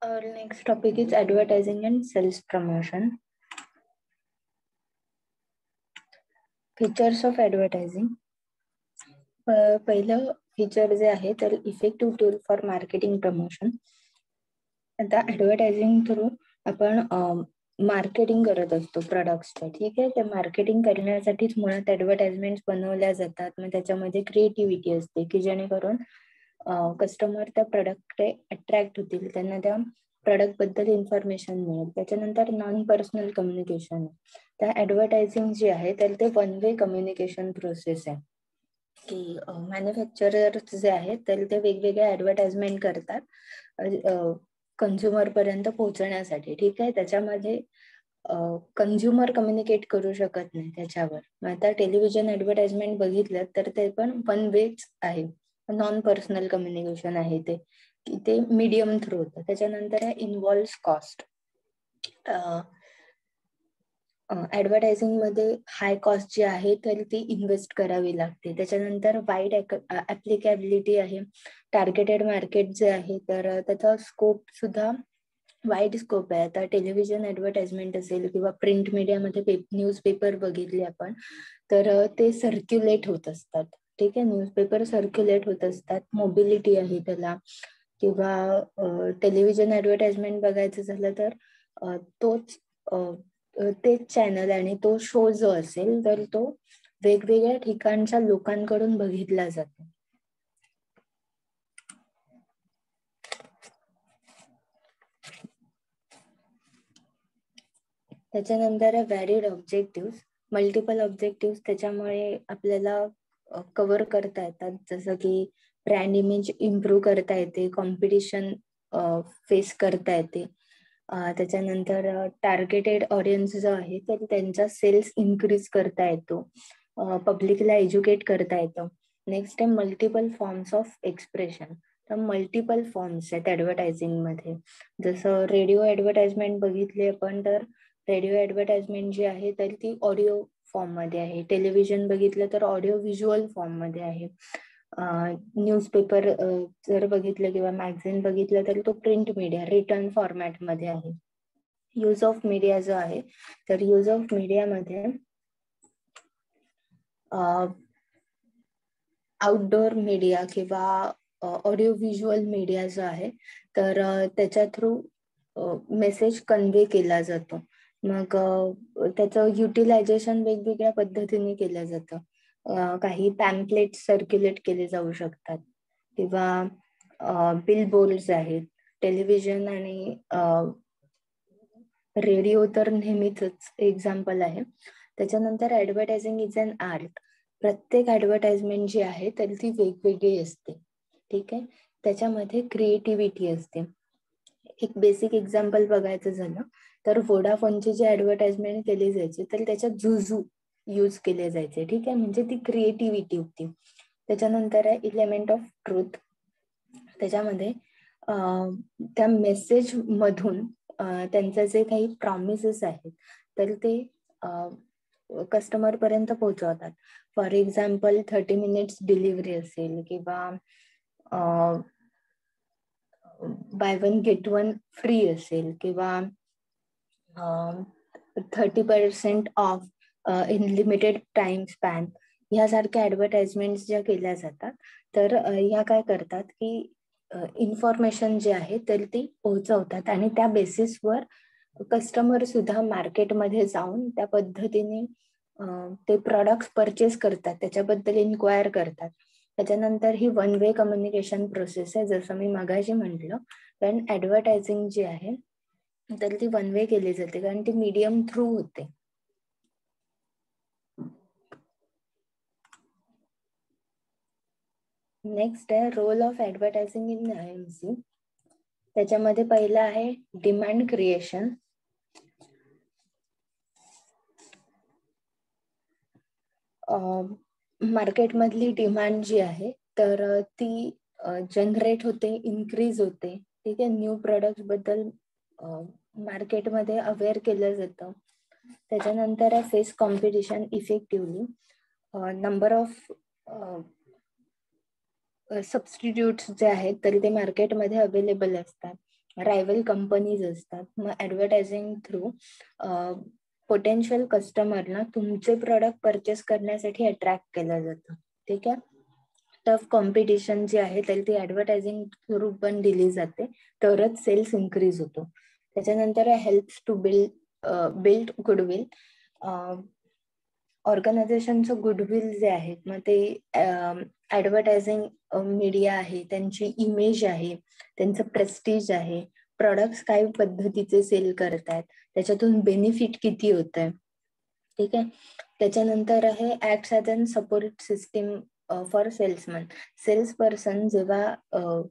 Our next topic is advertising and sales promotion. Features of advertising. पहिलं feature जे आहे तर effective tool for marketing promotion. आता advertising through आपण marketing करत असतो प्रोडक्ट्सचं. ठीक आहे, ते मार्केटिंग करण्यासाठीच मुळात ऍडव्हर्टाइजमेंट बनवल्या जातात. मग त्याच्यामध्ये क्रिएटिव्हिटी असते की जेणेकरून कस्टमर त्या प्रोडक्टकडे अट्रॅक्ट होतील, त्यांना त्या प्रोडक्ट बद्दल इन्फॉर्मेशन मिळेल. त्याच्यानंतर नॉन पर्सनल कम्युनिकेशन. त्या ऍडव्हर्टायझिंग जे आहे तर ते वन वे कम्युनिकेशन प्रोसेस आहे की मॅन्युफॅक्चरर जे आहेत तर ते वेगवेगळ्या ऍडव्हर्टाइजमेंट करतात कन्झ्युमर पर्यंत पोहोचण्यासाठी. ठीक आहे, त्याच्यामध्ये कन्झ्युमर कम्युनिकेट करू शकत नाही त्याच्यावर. आता टेलिव्हिजन ऍडव्हर्टाइजमेंट बघितलं तर ते पण वन वेच आहे, नॉन पर्सनल कम्युनिकेशन आहे ते, की ते मीडियम थ्रू होतं. त्याच्यानंतर आहे इन्व्हॉल्व्स कॉस्ट. ऍडव्हर्टायझिंग मध्ये हाय कॉस्ट जी आहे तर ती इन्व्हेस्ट करावी लागते. त्याच्यानंतर वाईड ऍप्लिकेबिलिटी आहे. टार्गेटेड मार्केट जे आहे तर त्याचा स्कोप सुद्धा वाईड स्कोप आहे. आता टेलिव्हिजन ऍडव्हर्टाइजमेंट असेल किंवा प्रिंट मीडियामध्ये न्यूजपेपर बघितले आपण तर ते सर्क्युलेट होत असतात. ठीक आहे, न्यूजपेपर सर्क्युलेट होत असतात. मोबिलिटी आहे त्याला. किंवा टेलिव्हिजन ऍडव्हर्टाइजमेंट बघायचं झालं तर तोच तेच चॅनल आणि तो शो जो असेल तर तो वेगवेगळ्या ठिकाणच्या लोकांकडून बघितला जातो. त्याच्यानंतर व्हॅरिड ऑब्जेक्टिव्ह. मल्टिपल ऑब्जेक्टिव्ह त्याच्यामुळे आपल्याला कव्हर करता येतात, जसं की ब्रँड इमेज इम्प्रूव्ह करता येते, कॉम्पिटिशन फेस करता येते. त्याच्यानंतर टार्गेटेड ऑडियन्स जो आहे तर त्यांचा सेल्स इन्क्रीज करता येतो, पब्लिकला एज्युकेट करता येतं. नेक्स्ट आहे मल्टिपल फॉर्म्स ऑफ एक्सप्रेशन. तर मल्टिपल फॉर्म्स आहेत ऍडव्हर्टायझिंग मध्ये. जसं रेडिओ ऍडव्हर्टाइजमेंट बघितली आपण तर रेडिओ ऍडव्हर्टाइजमेंट जी आहे तर ती ऑडिओ फॉर्म मध्ये आहे. टेलिव्हिजन बघितलं तर ऑडिओ व्हिज्युअल फॉर्म मध्ये आहे. न्यूजपेपर जर बघितलं किंवा मॅगझिन बघितलं तर तो प्रिंट मीडिया रिटर्न फॉर्मॅट मध्ये आहे. यूज ऑफ मीडिया जो आहे तर यूज ऑफ मीडियामध्ये आउटडोअर मीडिया किंवा ऑडिओ व्हिज्युअल मीडिया जो आहे तर त्याच्या थ्रू मेसेज कन्व्हे केला जातो. मग त्याचं युटिलायझेशन वेगवेगळ्या पद्धतीने केलं जातं. काही पॅम्पलेट सर्क्युलेट केले जाऊ शकतात किंवा बिलबोर्ड्स आहेत. टेलिव्हिजन आणि रेडिओ तर नेहमीच एक्झाम्पल आहे. त्याच्यानंतर ऍडव्हर्टायझिंग इज अन आर्ट. प्रत्येक ऍडव्हर्टाइजमेंट जी आहे तर ती वेगवेगळी असते. ठीक आहे, त्याच्यामध्ये क्रिएटिव्हिटी असते. एक बेसिक एक्झाम्पल बघायचं झालं तर वोडाफोनची जी ऍडव्हर्टाइजमेंट केली जायची तर त्याच्यात झुझू यूज केले जायचे. ठीक आहे, म्हणजे ती क्रिएटिव्हिटी होती. त्याच्यानंतर आहे इलेमेंट ऑफ ट्रूथ. त्याच्यामध्ये त्या मेसेज मधून त्यांचे जे काही प्रॉमिसेस आहेत तर ते कस्टमर पर्यंत पोहोचवतात. फॉर एक्झाम्पल 30 मिनिट्स डिलिव्हरी असेल किंवा by one get one free असेल किंवा 30% of in limited time span, ह्यासारख्या ऍडव्हर्टाइजमेंट ज्या केल्या जातात तर ह्या काय करतात की इन्फॉर्मेशन जे आहे तर ती पोहोचवतात आणि त्या बेसिसवर कस्टमर सुद्धा मार्केटमध्ये जाऊन त्या पद्धतीने ते प्रॉडक्ट परचेस करतात, त्याच्याबद्दल इन्क्वायर करतात. त्याच्यानंतर ही वन वे कम्युनिकेशन प्रोसेस आहे, जसं मी मगाशी म्हटलं. पण ऍडव्हर्टायझिंग जी आहे तर ती वन वे केली जाते कारण ती मीडियम थ्रू होते. नेक्स्ट आहे role of advertising in IMC. त्याच्यामध्ये पहिलं आहे डिमांड क्रिएशन. मार्केटमधली डिमांड जी आहे तर ती जनरेट होते, इन्क्रीज होते. ठीक आहे, न्यू प्रोडक्ट बद्दल मार्केटमध्ये अवेअर केलं जातं. त्याच्यानंतर आहे face competition effectively. Number of substitutes जे आहेत तर ते मार्केटमध्ये अवेलेबल असतात. रायव्हल कंपनीज असतात. मग ऍडव्हर्टायझिंग थ्रू पोटेन्शियल कस्टमरना तुमचे प्रॉडक्ट परचेस करण्यासाठी अट्रॅक्ट केलं जातं. ठीक आहे. टफ कॉम्पिटिशन जी आहे तरी ती ऍडव्हर्टायझिंग थ्रू पण दिली जाते, तरच सेल्स इन्क्रीज होतो. त्याच्यानंतर हेल्प्स टू बिल्ड गुडविल. ऑर्गनायझेशनचं गुडविल जे आहे मग ते ऍडव्हर्टायझिंग मीडिया आहे, त्यांची इमेज आहे, त्यांचं प्रेस्टिज आहे, प्रॉडक्ट्स काय पद्धतीचे सेल करतायत, त्याच्यातून बेनिफिट किती होत आहे. ठीक आहे. त्याच्यानंतर आहे acts as an support system for salesman. Sales person जेव्हा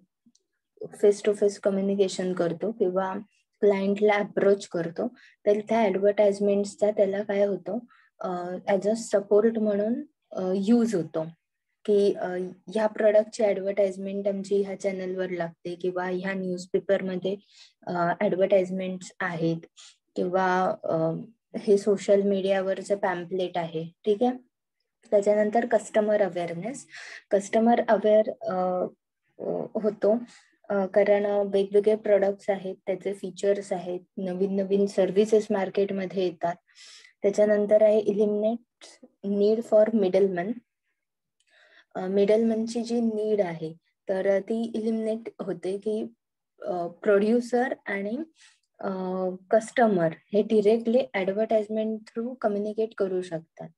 फेस टू फेस कम्युनिकेशन करतो किंवा क्लायंटला अप्रोच करतो, तर त्या ऍडव्हर्टाइजमेंटचा त्याला काय होतं, ऍज अ सपोर्ट म्हणून यूज होतो, की ह्या प्रोडक्टची ऍडव्हर्टाइजमेंट आमची ह्या चॅनलवर लागते किंवा ह्या न्यूजपेपरमध्ये ऍडव्हर्टाइजमेंट आहेत किंवा हे सोशल मीडियावरचं पॅम्पलेट आहे. ठीक आहे. त्याच्यानंतर कस्टमर अवेअरनेस. कस्टमर अवेअर होतो कारण वेगवेगळे प्रोडक्ट्स आहेत, त्याचे फीचर्स आहेत, नवीन नवीन सर्व्हिसेस मार्केटमध्ये येतात. त्याच्यानंतर आहे इलिमिनेट नीड फॉर मिडलमन. मिडलमनची जी नीड आहे तर ती इलिमिनेट होते, की प्रोड्युसर आणि कस्टमर हे डिरेक्टली ऍडव्हर्टाइजमेंट थ्रू कम्युनिकेट करू शकतात.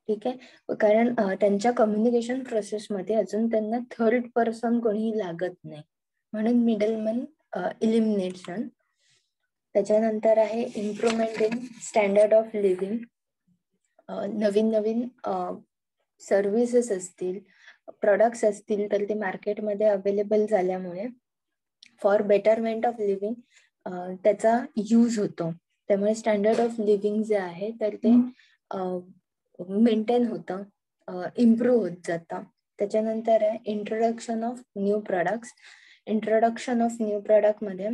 ठीक आहे. कारण त्यांच्या कम्युनिकेशन प्रोसेसमध्ये अजून त्यांना थर्ड पर्सन कोणीही लागत नाही, म्हणून मिडलमन इलिमिनेशन. त्याच्यानंतर आहे improvement in standard of living. Naveen Naveen services असतील, प्रोडक्ट्स असतील तर ते मार्केटमध्ये अवेलेबल झाल्यामुळे फॉर बेटरमेंट ऑफ लिव्हिंग त्याचा यूज होतो. त्यामुळे स्टँडर्ड ऑफ लिव्हिंग जे आहे तर ते मेंटेन होतं, इम्प्रूव्ह होत जातं. त्याच्यानंतर आहे introduction of new products. Introduction of new product मध्ये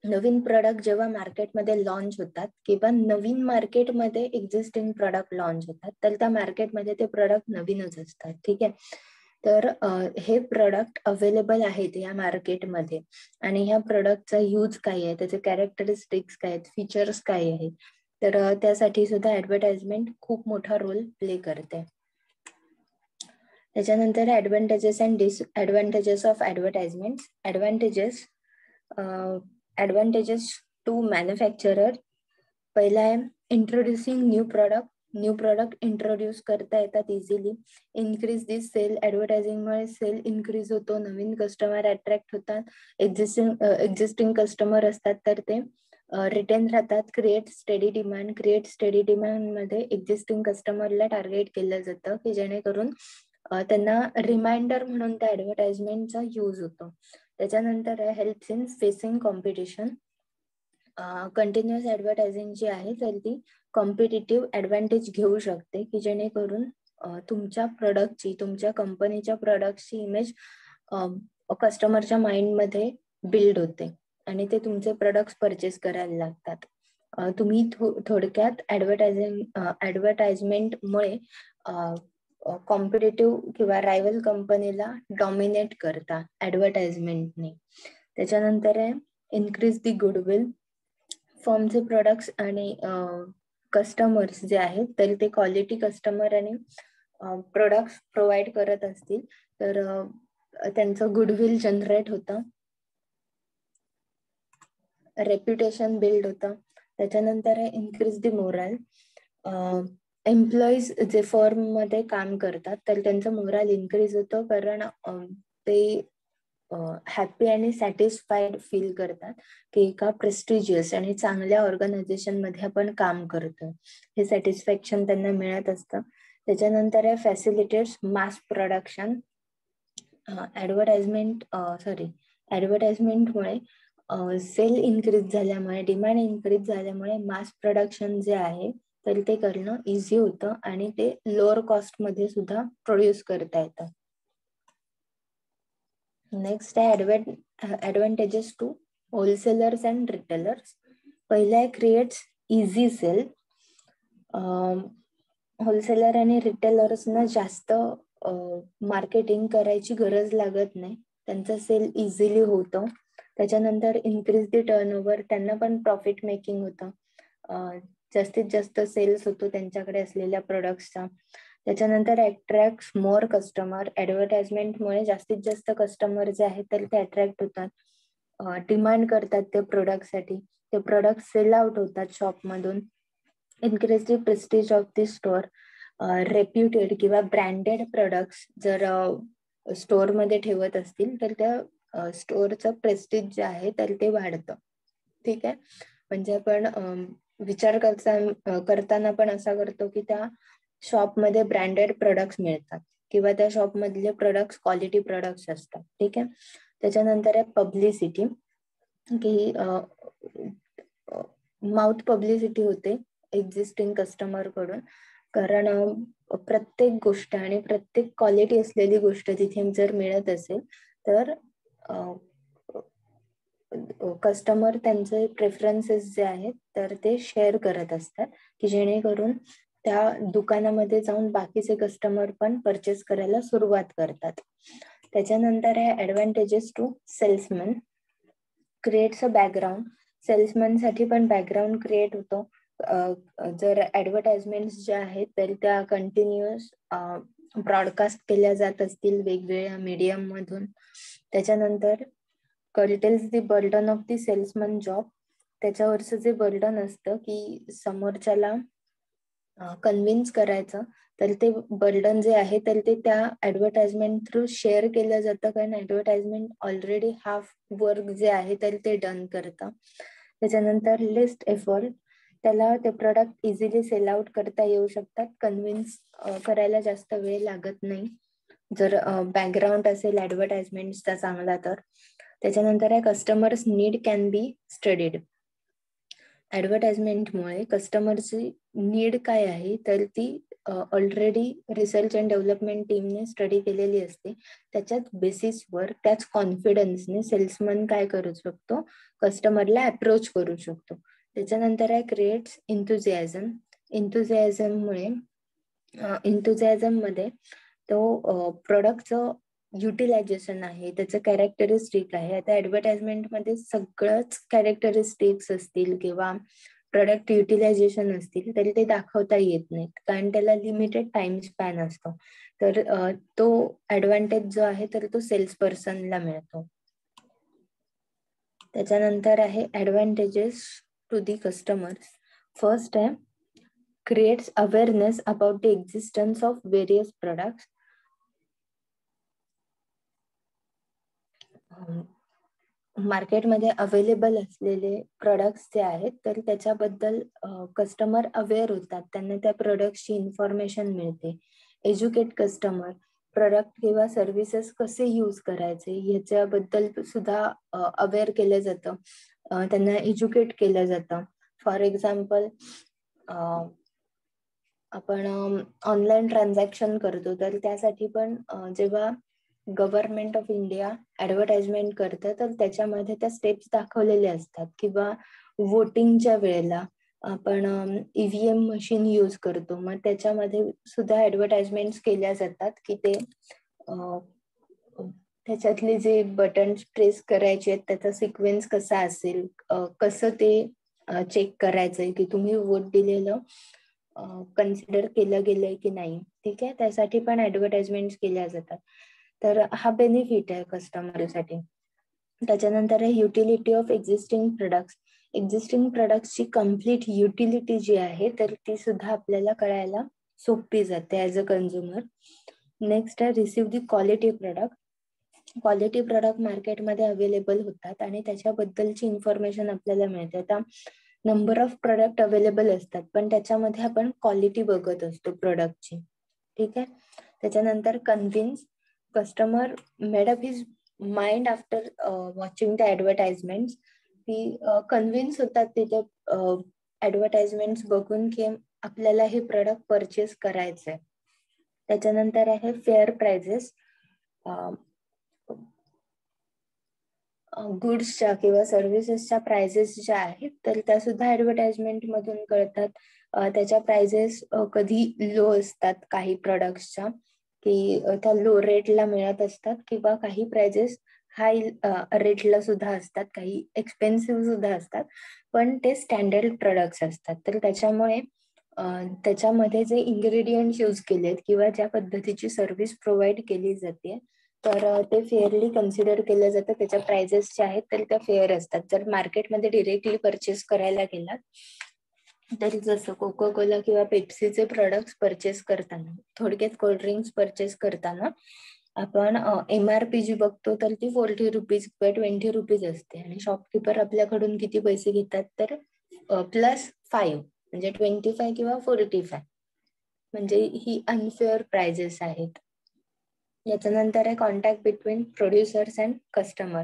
नवीन प्रोडक्ट जेव्हा मार्केटमध्ये लॉन्च होतात किंवा नवीन मार्केटमध्ये एक्झिस्टिंग प्रोडक्ट लॉन्च होतात, तर त्या मार्केटमध्ये ते प्रोडक्ट नवीनच असतात. ठीक आहे. तर हे प्रोडक्ट अवेलेबल आहेत या मार्केटमध्ये आणि ह्या प्रोडक्टचा यूज काय आहे, त्याचे कॅरेक्टरिस्टिक्स काय आहेत, फीचर्स काय आहेत, तर त्यासाठी सुद्धा ऍडव्हर्टाइजमेंट खूप मोठा रोल प्ले करते. त्याच्यानंतर advantages and disadvantages of advertisement. Advantages to manufacturer. पहिला आहे इंट्रोड्युसिंग न्यू प्रोडक्ट इंट्रोड्यूस करता येतात इझिली. Increase this sale. ऍडव्हर्टायझिंगमुळे सेल इन्क्रीज होतो, नवीन कस्टमर अट्रॅक्ट होतात, एक्झिस्टिंग कस्टमर असतात तर ते रिटेन राहतात. क्रिएट स्टडी डिमांड मध्ये एक्झिस्टिंग कस्टमरला टार्गेट केलं जातं की जेणेकरून त्यांना रिमाइंडर म्हणून त्या ऍडव्हर्टाइजमेंटचा यूज होतो. त्याच्यानंतर helps in facing competition. Continuous advertising जी आहे तर ती कॉम्पिटिटिव्ह ऍडव्हान्टेज घेऊ शकते, की जेणेकरून तुमच्या प्रोडक्टची, तुमच्या कंपनीच्या प्रोडक्टची इमेज कस्टमरच्या माइंडमध्ये बिल्ड होते आणि ते तुमचे प्रोडक्ट्स परचेस करायला लागतात. तुम्ही थोडक्यात ऍडव्हर्टाइजमेंटमुळे कॉम्पिटिटिव्ह किंवा रायव्हल कंपनीला डॉमिनेट करता ऍडव्हर्टाइजमेंटने. त्याच्यानंतर आहे इन्क्रीज दी गुडविल. फर्मचे प्रोडक्ट्स आणि कस्टमर्स जे आहेत तर ते क्वालिटी कस्टमर आणि प्रोडक्ट्स प्रोव्हाइड करत असतील तर त्यांचं गुडविल जनरेट होतं, रेप्युटेशन बिल्ड होतं. त्याच्यानंतर आहे इन्क्रीज दी मोरल. एम्प्लॉईज जे फर्म मध्ये काम करतात तर त्यांचं मोरल इन्क्रीज होतं, कारण ते हॅपी आणि सॅटिस्फाईड फील करतात की एका प्रेस्टिजियस आणि चांगल्या ऑर्गनायझेशन मध्ये आपण काम करतो, हे सॅटिस्फॅक्शन त्यांना मिळत असतं. त्याच्यानंतर आहे facilitates mass production. ऍडव्हर्टाइजमेंटमुळे sale increase झाल्यामुळे, डिमांड इन्क्रीज झाल्यामुळे मास प्रोडक्शन जे आहे तर ते करणं इझी होतं आणि ते लोअर कॉस्ट मध्ये सुद्धा प्रोड्यूस करता येतं. नेक्स्ट आहे advantages to wholesalers and retailers. पहिला आहे क्रिएट्स इझी सेल. होलसेलर आणि रिटेलर्सना जास्त मार्केटिंग करायची गरज लागत नाही, त्यांचं सेल इझिली होतं. त्याच्यानंतर इन्क्रीज दी टर्नओव्हर, त्यांना पण प्रॉफिट मेकिंग होतं, जास्तीत जास्त सेल्स होतो त्यांच्याकडे असलेल्या प्रोडक्ट्सचा. त्याच्यानंतर अट्रॅक्ट मोर कस्टमर, ऍडव्हर्टाइजमेंटमुळे जास्तीत जास्त कस्टमर जे आहेत तर ते अट्रॅक्ट होतात, डिमांड करतात ते प्रोडक्टसाठी, ते प्रोडक्ट सेल आउट होतात शॉपमधून. Increase the prestige of the store, reputed किंवा ब्रँडेड प्रोडक्ट्स जर स्टोअर मध्ये ठेवत असतील तर त्या स्टोअरचं प्रेस्टिज जे आहे तर ते वाढतं. ठीक आहे, म्हणजे आपण विचार करताना पण असा करतो की त्या शॉपमध्ये ब्रँडेड प्रोडक्ट्स मिळतात किंवा त्या शॉप मधले प्रोडक्ट्स क्वालिटी प्रोडक्ट्स असतात. ठीक आहे, त्याच्यानंतर आहे पब्लिसिटी, की माउथ पब्लिसिटी होते एक्झिस्टिंग कस्टमर कडून, कारण प्रत्येक गोष्ट आणि प्रत्येक क्वालिटी असलेली गोष्ट तिथे जर मिळत असेल तर कस्टमर त्यांचे प्रेफरन्सेस जे आहेत तर ते शेअर करत असतात, की जेणेकरून त्या दुकानामध्ये जाऊन बाकीचे कस्टमर पण परचेस करायला सुरुवात करतात. त्याच्यानंतर आहे advantages to salesman, creates a background, salesman साठी पण बॅकग्राऊंड क्रिएट होतो. जर ऍडव्हर्टाइजमेंट ज्या आहेत तर त्या कंटिन्युअस ब्रॉडकास्ट केल्या जात असतील वेगवेगळ्या मीडियम मधून. त्याच्यानंतर curtails the burden of the salesman job, त्याच्यावरचं जे बर्डन असतं की समोरच्याला कन्व्हिन्स करायचं, तर ते बर्डन जे आहे तर ते त्या ऍडव्हर्टाइजमेंट थ्रू शेअर केलं जातं, कारण ऍडव्हर्टाइजमेंट ऑलरेडी हाफ वर्क जे आहे तर ते डन करतं. त्याच्यानंतर लिस्ट एफर्ट, त्याला ते प्रोडक्ट इझिली सेल आउट करता येऊ शकतात, कन्व्हिन्स करायला जास्त वेळ लागत नाही जर बॅकग्राऊंड असेल ऍडव्हर्टाइजमेंटचा चांगला तर. त्याच्यानंतर आहे customers need can be studied, ऍडव्हर्टाइजमेंटमुळे कस्टमरची नीड काय आहे तर ती ऑलरेडी रिसर्च अँड डेव्हलपमेंट टीमने स्टडी केलेली असते. त्याच्याच बेसिसवर त्याच कॉन्फिडन्सने सेल्समन काय करू शकतो, कस्टमरला अप्रोच करू शकतो. त्याच्यानंतर आहे क्रिएट्स इंथुझियाझम, इंथुझियाझम मध्ये तो प्रोडक्टचं युटिलायझेशन आहे, त्याचं कॅरेक्टरिस्टिक आहे. आता ऍडव्हर्टाइजमेंट मध्ये सगळंच कॅरेक्टरिस्टिक्स असतील किंवा प्रोडक्ट युटिलायझेशन असतील तरी ते दाखवता येत नाहीत, कारण त्याला लिमिटेड टाइम स्पॅन असतो. तर तो ऍडव्हान्टेज जो आहे तर तो सेल्स पर्सनला मिळतो. त्याच्यानंतर आहे advantages to the customers. First आहे creates awareness about the existence of various products, मार्केटमध्ये अवेलेबल असलेले प्रोडक्ट्स जे आहेत तर त्याच्याबद्दल कस्टमर अवेअर होतात, त्यांना त्या प्रोडक्टची इन्फॉर्मेशन मिळते. एज्युकेट कस्टमर, प्रोडक्ट किंवा सर्व्हिसेस कसे यूज करायचे ह्याच्याबद्दल सुद्धा अवेअर केलं जातं, त्यांना एज्युकेट केलं जातं. फॉर एक्झाम्पल आपण ऑनलाईन ट्रान्झॅक्शन करतो तर त्यासाठी पण जेव्हा गव्हर्नमेंट ऑफ इंडिया ऍडव्हर्टाइजमेंट करतं तर त्याच्यामध्ये त्या स्टेप्स दाखवलेल्या असतात, किंवा वोटिंगच्या वेळेला आपण ईव्हीएम मशीन यूज करतो, मग त्याच्यामध्ये सुद्धा ऍडव्हर्टाइजमेंट केल्या जातात की ते त्याच्यातले जे बटन्स प्रेस करायचे आहेत त्याचा सिक्वेन्स कसा असेल, कसं ते चेक करायचंय की तुम्ही वोट दिलेलं कन्सिडर केलं गेलंय की नाही. ठीक आहे, त्यासाठी पण ऍडव्हर्टाइजमेंट केल्या जातात. तर हा बेनिफिट आहे कस्टमरसाठी. त्याच्यानंतर आहे utility of existing products, existing प्रोडक्ट्सची कम्प्लीट युटिलिटी जी आहे तर ती सुद्धा आपल्याला कळायला सोपी जाते ऍज अ कंझ्युमर. नेक्स्ट आहे receive the quality product, quality product मार्केटमध्ये अवेलेबल होतात आणि त्याच्याबद्दलची इन्फॉर्मेशन आपल्याला मिळते. आता नंबर ऑफ प्रोडक्ट अवेलेबल असतात पण त्याच्यामध्ये आपण क्वालिटी बघत असतो प्रोडक्टची. ठीक आहे, त्याच्यानंतर convince, customer made up his mind after watching the advertisement, की कन्व्हिन्स होतात तिथे ऍडव्हर्टाइजमेंट बघून की आपल्याला हे प्रोडक्ट परचेस करायचंय. त्याच्यानंतर आहे फेअर प्राइजेस, गुड्सच्या किंवा सर्व्हिसेसच्या प्राइजेस ज्या आहेत तर त्या सुद्धा ऍडव्हर्टाइजमेंट मधून कळतात. त्याच्या प्राइजेस कधी लो असतात काही प्रोडक्ट्सच्या, की त्या लो रेटला मिळत असतात, किंवा काही प्राइजेस हाय रेटला सुद्धा असतात, काही एक्सपेन्सिव्ह सुद्धा असतात, पण ते स्टँडर्ड प्रोडक्ट्स असतात. तर त्याच्यामुळे त्याच्यामध्ये जे इन्ग्रेडियंट्स यूज केलेत किंवा ज्या पद्धतीची सर्व्हिस प्रोव्हाइड केली जाते, तर ते फेअरली कन्सिडर केलं जातं. त्याच्या प्राइजेस ज्या आहेत तर त्या फेअर असतात. जर मार्केटमध्ये डिरेक्टली परचेस करायला गेलात, तरी जसं कोको कोला किंवा पेप्सीचे प्रोडक्ट्स परचेस करताना, थोडक्यात कोल्ड्रिंक्स परचेस करताना आपण MRP जी बघतो तर ती 40 रुपीज किंवा 20 रुपीज असते, आणि शॉपकीपर आपल्याकडून किती पैसे घेतात तर +5 म्हणजे 25 किंवा 45, म्हणजे ही अनफेअर प्राइजेस आहेत. याच्यानंतर आहे contact between producers and customer.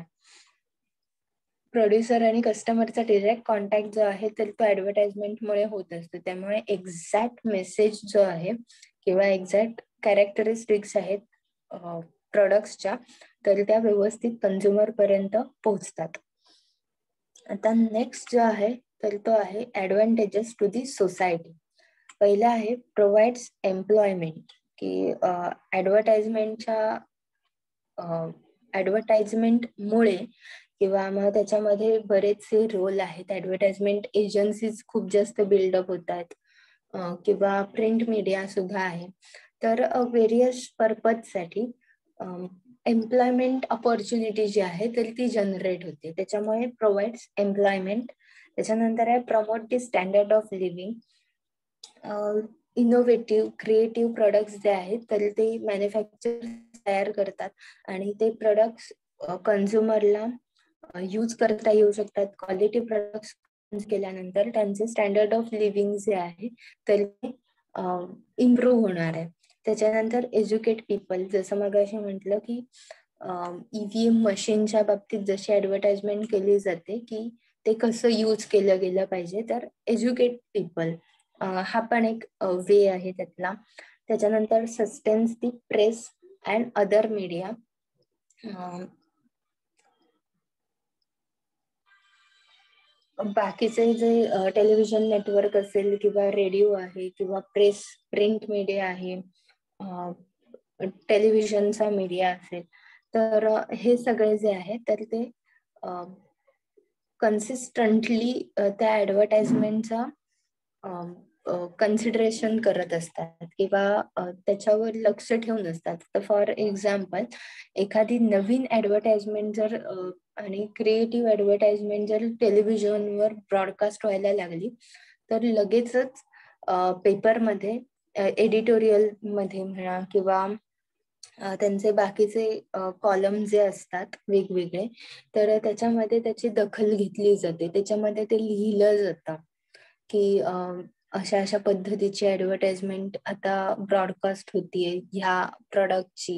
Producer आणि कस्टमरचा डिरेक्ट कॉन्टॅक्ट जो आहे तर तो ऍडव्हर्टाइजमेंटमुळे होत असतो. त्यामुळे एक्झॅक्ट मेसेज जो आहे किंवा एक्झॅक्ट कॅरेक्टरिस्टिक्स आहेत प्रोडक्ट्सच्या, तर त्या व्यवस्थित कन्झ्युमर पर्यंत पोहोचतात. आता नेक्स्ट जो आहे तर तो आहे ऍडव्हान्टेजेस टू दी सोसायटी. पहिला आहे प्रोव्हाइड्स एम्प्लॉयमेंट, की ऍडव्हर्टाइजमेंटमुळे किंवा मग त्याच्यामध्ये बरेचसे रोल आहेत. ऍडव्हर्टाइजमेंट एजन्सीज खूप जास्त बिल्डअप होत आहेत, किंवा प्रिंट मीडिया सुद्धा आहे. तर व्हेरियस पर्पजसाठी एम्प्लॉयमेंट अपॉर्च्युनिटी जी आहे तर ती जनरेट होते. त्याच्यामुळे प्रोव्हाइड्स एम्प्लॉयमेंट. त्याच्यानंतर आहे promote the standard of living. Innovative creative products जे आहेत तर ते मॅन्युफॅक्चर तयार करतात, आणि ते प्रोडक्ट्स कन्झ्युमरला यूज करता येऊ शकतात. क्वालिटी प्रोडक्ट्स केल्यानंतर त्यांचे स्टँडर्ड ऑफ लिव्हिंग जे आहे तर ते इम्प्रूव्ह होणार आहे. त्याच्यानंतर एज्युकेट पीपल, जसं मग अशी म्हटलं की EVM मशीनच्या बाबतीत जशी ऍडव्हर्टाइजमेंट केली जाते की ते कसं यूज केलं गेलं पाहिजे, तर एज्युकेट पीपल हा पण एक वे आहे त्यातला. त्याच्यानंतर sustains the press and other media. बाकीचे जे टेलिव्हिजन नेटवर्क असेल किंवा रेडिओ आहे किंवा प्रिंट मीडिया आहे, टेलिव्हिजनचा मीडिया असेल, तर हे सगळे जे आहे तर ते कन्सिस्टंटली त्या ऍडव्हर्टाइजमेंटचा कन्सिडरेशन करत असतात किंवा त्याच्यावर लक्ष ठेवून असतात. तर फॉर एक्झाम्पल, एखादी नवीन ऍडव्हर्टाइजमेंट जर आणि क्रिएटिव्ह ऍडव्हर्टाइजमेंट जर टेलिव्हिजनवर ब्रॉडकास्ट व्हायला लागली, तर लगेचच पेपरमध्ये एडिटोरियल मध्ये म्हणा किंवा त्यांचे बाकीचे कॉलम जे असतात वेगवेगळे, तर त्याच्यामध्ये त्याची दखल घेतली जाते. त्याच्यामध्ये ते लिहिलं जातं की अशा अशा पद्धतीची ऍडव्हर्टाइजमेंट आता ब्रॉडकास्ट होतीये ह्या प्रोडक्टची,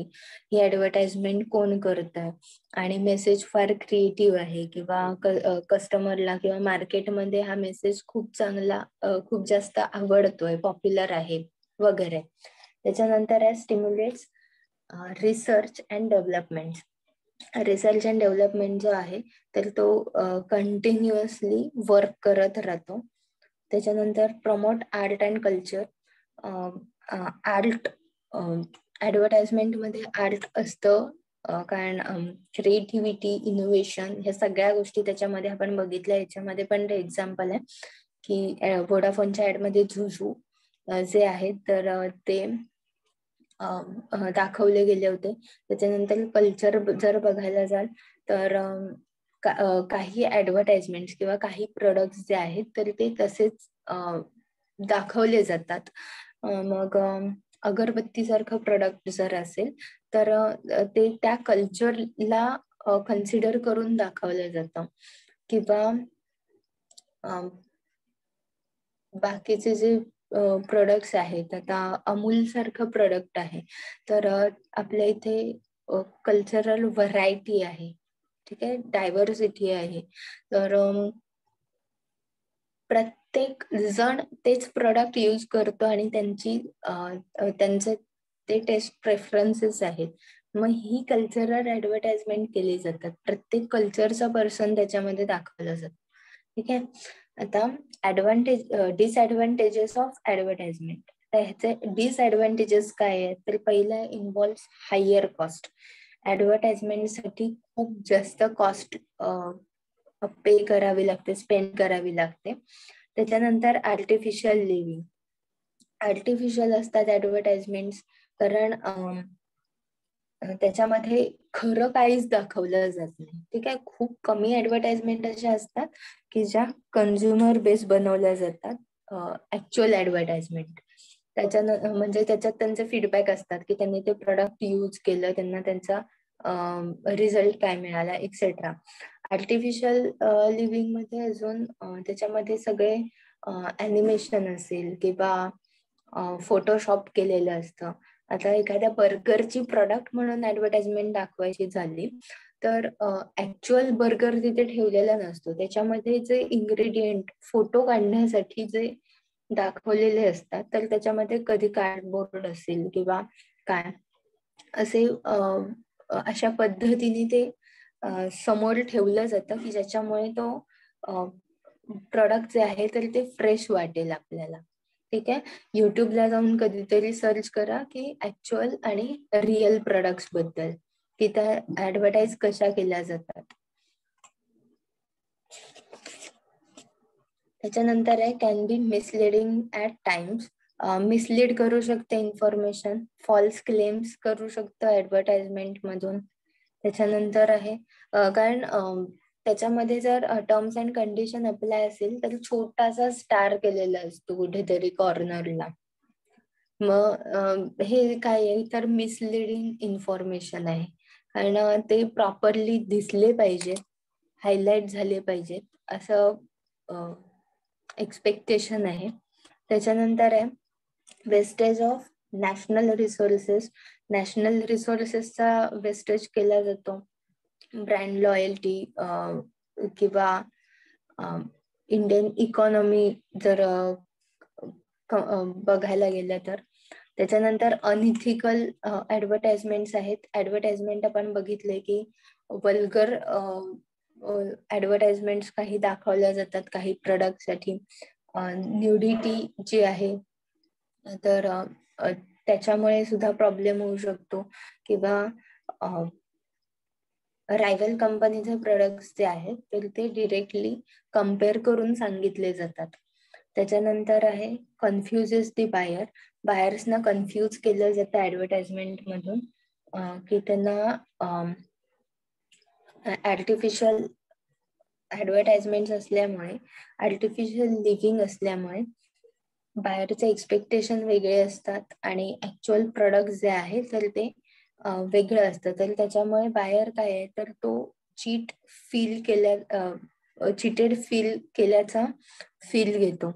ही ऍडव्हर्टाइजमेंट कोण करत आहे, आणि मेसेज फार क्रिएटिव्ह आहे किंवा कस्टमरला किंवा मार्केटमध्ये हा मेसेज खूप चांगला खूप जास्त आवडतोय, पॉप्युलर आहे वगैरे. त्याच्यानंतर आहे stimulates research and development. Research and development जो आहे तर तो कंटिन्युअसली वर्क करत राहतो. त्याच्यानंतर promote art and culture. Art advertisement मध्ये आर्ट असतं, कारण क्रिएटिव्हिटी, इनोव्हेशन ह्या सगळ्या गोष्टी त्याच्यामध्ये आपण बघितल्या. याच्यामध्ये पण एक्झाम्पल आहे की वोडाफोनच्या ऍड मध्ये झुझू जे आहेत तर ते दाखवले गेले होते. त्याच्यानंतर कल्चर जर बघायला जाल तर काही ऍडव्हर्टाइजमेंट किंवा काही प्रोडक्ट्स जे आहेत तर ते तसेच दाखवले जातात. मग अगरबत्ती सारखं प्रोडक्ट जर असेल तर ते त्या कल्चरला कन्सिडर करून दाखवलं जातं. किंवा बाकीचे जे प्रोडक्ट्स आहेत, आता अमूल सारखं प्रोडक्ट आहे, तर आपल्या इथे कल्चरल व्हरायटी आहे, ठीक आहे, डायव्हर्सिटी आहे. तर प्रत्येक जण तेच प्रोडक्ट यूज करतो आणि त्यांचे ते टेस्ट प्रेफरन्सेस आहेत. मग ही कल्चरल ऍडव्हर्टाइजमेंट केली जातात. प्रत्येक कल्चरचा पर्सन त्याच्यामध्ये दाखवला जातो. ठीक आहे. आता डिसएडव्हान्टेजेस ऑफ ऍडव्हर्टाइजमेंट. तर ह्याचे डिसएडव्हान्टेजेस काय आहेत, तर पहिला इन्व्हॉल्व्ह हायर कॉस्ट. ऍडव्हर्टाइजमेंटसाठी खूप जास्त कॉस्ट पे करावी लागते, स्पेंड करावी लागते. त्याच्यानंतर आर्टिफिशियल लिव्हिंग. आर्टिफिशियल असतात ऍडव्हर्टाइजमेंट, कारण त्याच्यामध्ये खरं काहीच दाखवलं जात नाही. ठीक आहे, खूप कमी ऍडव्हर्टाइजमेंट अशा असतात की ज्या कंझ्युमर बेस बनवल्या जातात, ऍक्च्युअल ऍडव्हर्टाइजमेंट. म्हणजे त्याच्यात त्यांचे फीडबॅक असतात की त्यांनी ते प्रोडक्ट यूज केलं, त्यांना त्यांचा रिझल्ट काय मिळाला, एक्सेट्रा. आर्टिफिशियल लिव्हिंग मध्ये अजून त्याच्यामध्ये सगळे अॅनिमेशन असेल किंवा फोटोशॉप केलेलं असतं. आता एखाद्या बर्गरची प्रोडक्ट म्हणून ऍडव्हर्टाइजमेंट दाखवायची झाली तर ऍक्च्युअल बर्गर तिथे ठेवलेला नसतो. त्याच्यामध्ये जे इन्ग्रेडियंट फोटो काढण्यासाठी जे दाखवलेले असतात, तर त्याच्यामध्ये कधी कार्डबोर्ड असेल किंवा काय असे अशा पद्धतीने ते समोर ठेवलं जातं की ज्याच्यामुळे तो प्रोडक्ट जे आहे तर ते फ्रेश वाटेल आपल्याला. ठीक आहे, युट्यूबला जाऊन कधीतरी सर्च करा की ऍक्च्युअल आणि रिअल प्रोडक्ट्स बद्दल, की त्या ऍडव्हर्टाईज कशा केल्या जातात. त्याच्यानंतर आहे can be misleading at times. Mislead करू शकते इन्फॉर्मेशन, फॉल्स क्लेम्स करू शकतं ऍडव्हर्टाइजमेंट मधून. त्याच्यानंतर आहे कारण त्याच्यामध्ये जर टर्म्स अँड कंडिशन अप्लाय असेल तर छोटासा स्टार केलेला असतो कुठेतरी कॉर्नरला. मग हे काय आहे तर मिसलिडिंग इन्फॉर्मेशन आहे, कारण ते प्रॉपरली दिसले पाहिजे, हायलाइट झाले पाहिजेत असं एक्सपेक्टेशन आहे. त्याच्यानंतर आहे wastage of national resources. National रिसोर्सेसचा वेस्टेज केला जातो. ब्रँड लॉयल्टी किंवा इंडियन इकॉनॉमी जर बघायला गेलं तर. त्याच्यानंतर अनइथिकल ऍडव्हर्टाइजमेंट्स आहेत. ऍडव्हर्टाइजमेंट आपण बघितले की वल्गर ऍडव्हर्टाइजमेंट्स काही दाखवल्या जातात काही प्रोडक्टसाठी. न्यूडिटी जी आहे तर त्याच्यामुळे सुद्धा प्रॉब्लेम होऊ शकतो, किंवा रायव्हल कंपनीचे प्रोडक्ट्स जे आहेत तर ते डिरेक्टली कम्पेअर करून सांगितले जातात. त्याच्यानंतर आहे कन्फ्युजेस दी बायर. बायर्सना कन्फ्यूज केलं जातं ऍडव्हर्टाइजमेंट मधून, की त्यांना आर्टिफिशियल ऍडव्हर्टाइजमेंट असल्यामुळे, आर्टिफिशियल लिव्हिंग असल्यामुळे बाहेरचे एक्सपेक्टेशन वेगळे असतात आणि ऍक्च्युअल प्रोडक्ट जे आहे तर ते वेगळं असतं. तर त्याच्यामुळे बाहेर काय आहे तर तो चिटेड फील केल्याचा फील घेतो,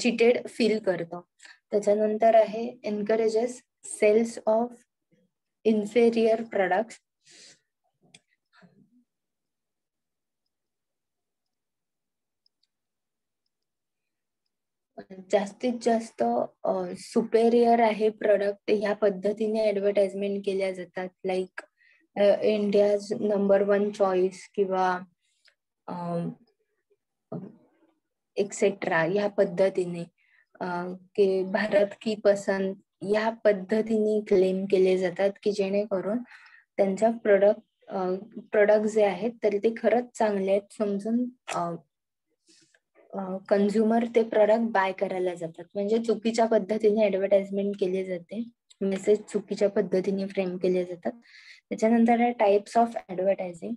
चिटेड फील करतो. त्याच्यानंतर आहे encourages sales of inferior products. जास्तीत जास्त सुपेरियर आहे प्रोडक्ट ह्या पद्धतीने ऍडव्हर्टाइजमेंट केल्या जातात, लाईक इंडियाज नंबर 1 चॉईस किंवा एक्सेट्रा ह्या पद्धतीने, की भारत की पसंत या पद्धतीने क्लेम केले जातात, की जेणेकरून त्यांच्या प्रोडक्ट जे आहेत तर ते खरंच चांगले आहेत समजून कंझ्युमर ते प्रोडक्ट बाय करायला जातात. म्हणजे चुकीच्या पद्धतीने ऍडव्हर्टाइजमेंट केली जाते, मेसेज चुकीच्या पद्धतीने फ्रेम केले जातात. त्याच्यानंतर आहे types of advertising.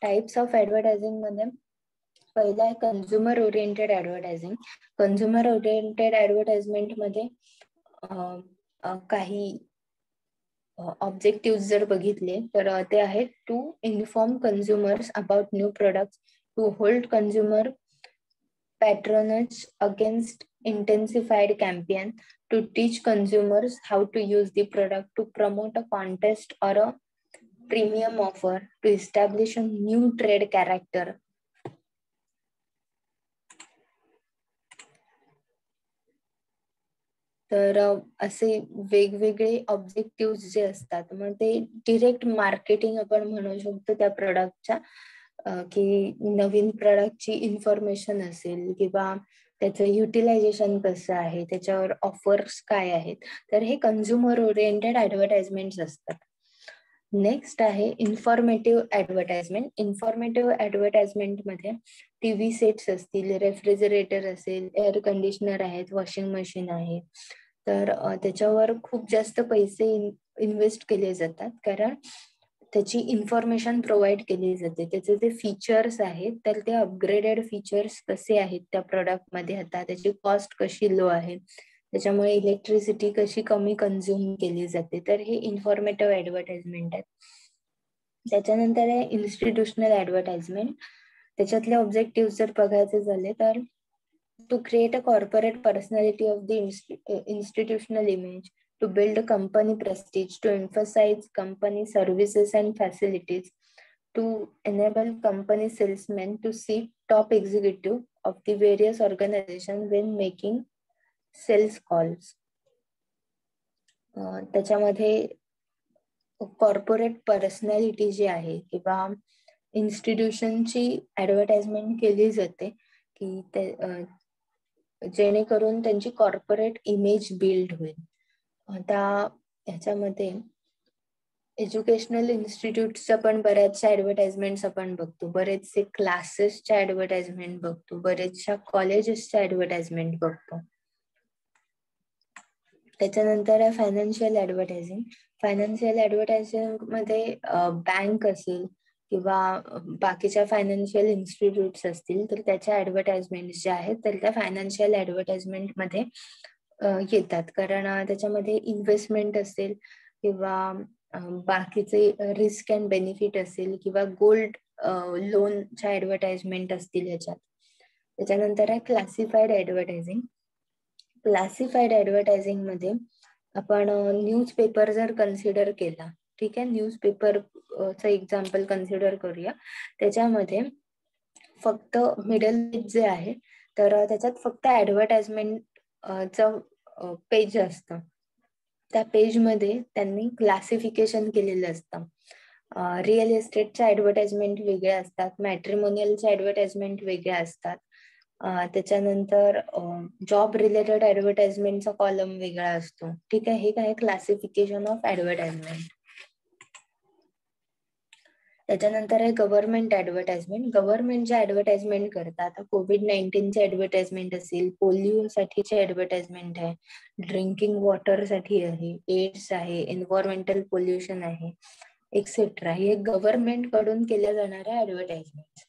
Types of advertising मध्ये पहिला आहे consumer oriented advertising. Consumer oriented advertisement मध्ये काही ऑब्जेक्टिव्ह जर बघितले तर ते आहेत to inform consumers about new products, to hold consumer patronage against intensified campaign, to teach consumers how to use the product, to promote a contest or a premium offer, to establish a new trade character. तर असे वेगवेगळे objective जे असतात, मग ते direct marketing आपण म्हणू शकतो त्या प्रोडक्टच्या, की नवीन प्रोडक्टची इन्फॉर्मेशन असेल किंवा त्याचं युटिलायझेशन कसं आहे, त्याच्यावर ऑफर्स काय आहेत, तर हे कंझ्युमर ओरिएंटेड ऍडव्हर्टाइजमेंट असतात. नेक्स्ट आहे इन्फॉर्मेटिव्ह ऍडव्हर्टाइजमेंट. इन्फॉर्मेटिव्ह ऍडव्हर्टाइजमेंट मध्ये टीव्ही सेट्स असतील, रेफ्रिजरेटर असेल, एअर कंडिशनर आहेत, वॉशिंग मशीन आहे, तर त्याच्यावर खूप जास्त पैसे इन्व्हेस्ट केले जातात, कारण त्याची इन्फॉर्मेशन प्रोव्हाइड केली जाते. त्याचे जे फीचर्स आहेत तर ते अपग्रेडेड फीचर्स कसे आहेत त्या प्रोडक्ट मध्ये, आता त्याची कॉस्ट कशी लो आहे, त्याच्यामुळे इलेक्ट्रिसिटी कशी कमी कन्झ्युम केली जाते, तर हे इन्फॉर्मेटिव्ह ऍडव्हर्टाइजमेंट आहे. त्याच्यानंतर आहे इन्स्टिट्यूशनल ऍडव्हर्टाइजमेंट. त्याच्यातले ऑब्जेक्टिव्ह जर बघायचे झाले तर to create a corporate personality of the institutional image, to build a company prestige, to emphasize company services and facilities, to enable company salesmen to see top executive of the various organizations when making sales calls. त्याच्यामध्ये corporate personality जी आहे किंवा इन्स्टिट्यूशनची advertisement केली जाते की ते जेणेकरून त्यांची corporate image build होईल. आता ह्याच्यामध्ये एज्युकेशनल इन्स्टिट्यूटच्या पण बऱ्याचशा ऍडव्हर्टाइजमेंट आपण बघतो, बरेचसे क्लासेसच्या ऍडव्हर्टाइजमेंट बघतो, बरेचशा कॉलेजेसच्या ऍडव्हर्टाइजमेंट बघतो. त्याच्यानंतर आहे फायनान्शियल ऍडव्हर्टायझिंग. फायनान्शियल ऍडव्हर्टायझिंग मध्ये बँक असेल किंवा बाकीच्या फायनान्शियल इन्स्टिट्यूट्स असतील तर त्याच्या ऍडव्हर्टाइजमेंट ज्या आहेत तर त्या फायनान्शियल ऍडव्हर्टाइजमेंट मध्ये येतात, कारण त्याच्यामध्ये इन्व्हेस्टमेंट असेल किंवा बाकीचे रिस्क अँड बेनिफिट असेल किंवा गोल्ड लोनच्या ऍडव्हर्टाइजमेंट असतील ह्याच्यात. त्याच्यानंतर आहे क्लासिफाईड ऍडव्हर्टायझिंग. क्लासिफाईड ऍडव्हर्टायझिंग मध्ये आपण न्यूजपेपर जर कन्सिडर केला, ठीक आहे, न्यूजपेपरचं एक्झाम्पल कन्सिडर करूया. त्याच्यामध्ये फक्त मिडल पेज जे आहे तर त्याच्यात फक्त ऍडव्हर्टाइजमेंटचं पेज असतं. त्या पेजमध्ये त्यांनी क्लासिफिकेशन केलेलं असतं. रिअल एस्टेटच्या ऍडव्हर्टाइजमेंट वेगळ्या असतात, मॅट्रिमोनियलच्या ऍडव्हर्टाइजमेंट वेगळ्या असतात, त्याच्यानंतर जॉब रिलेटेड ऍडव्हर्टाइजमेंटचा कॉलम वेगळा असतो, ठीक आहे. हे काय क्लासिफिकेशन ऑफ ऍडव्हर्टाइजमेंट. त्याच्यानंतर आहे गव्हर्नमेंट ऍडव्हर्टाइजमेंट. गव्हर्नमेंट जे ऍडव्हर्टाइजमेंट करतात, आता कोविड-19चे ऍडव्हर्टाइजमेंट असेल, पोलिओ साठीचे ऍडव्हर्टाइजमेंट आहे, ड्रिंकिंग वॉटर साठी आहे, एड्स आहे, एन्व्हायरमेंटल पोल्युशन आहे, एक्सेट्रा. हे गव्हर्नमेंट कडून केल्या जाणाऱ्या ऍडव्हर्टाइजमेंट.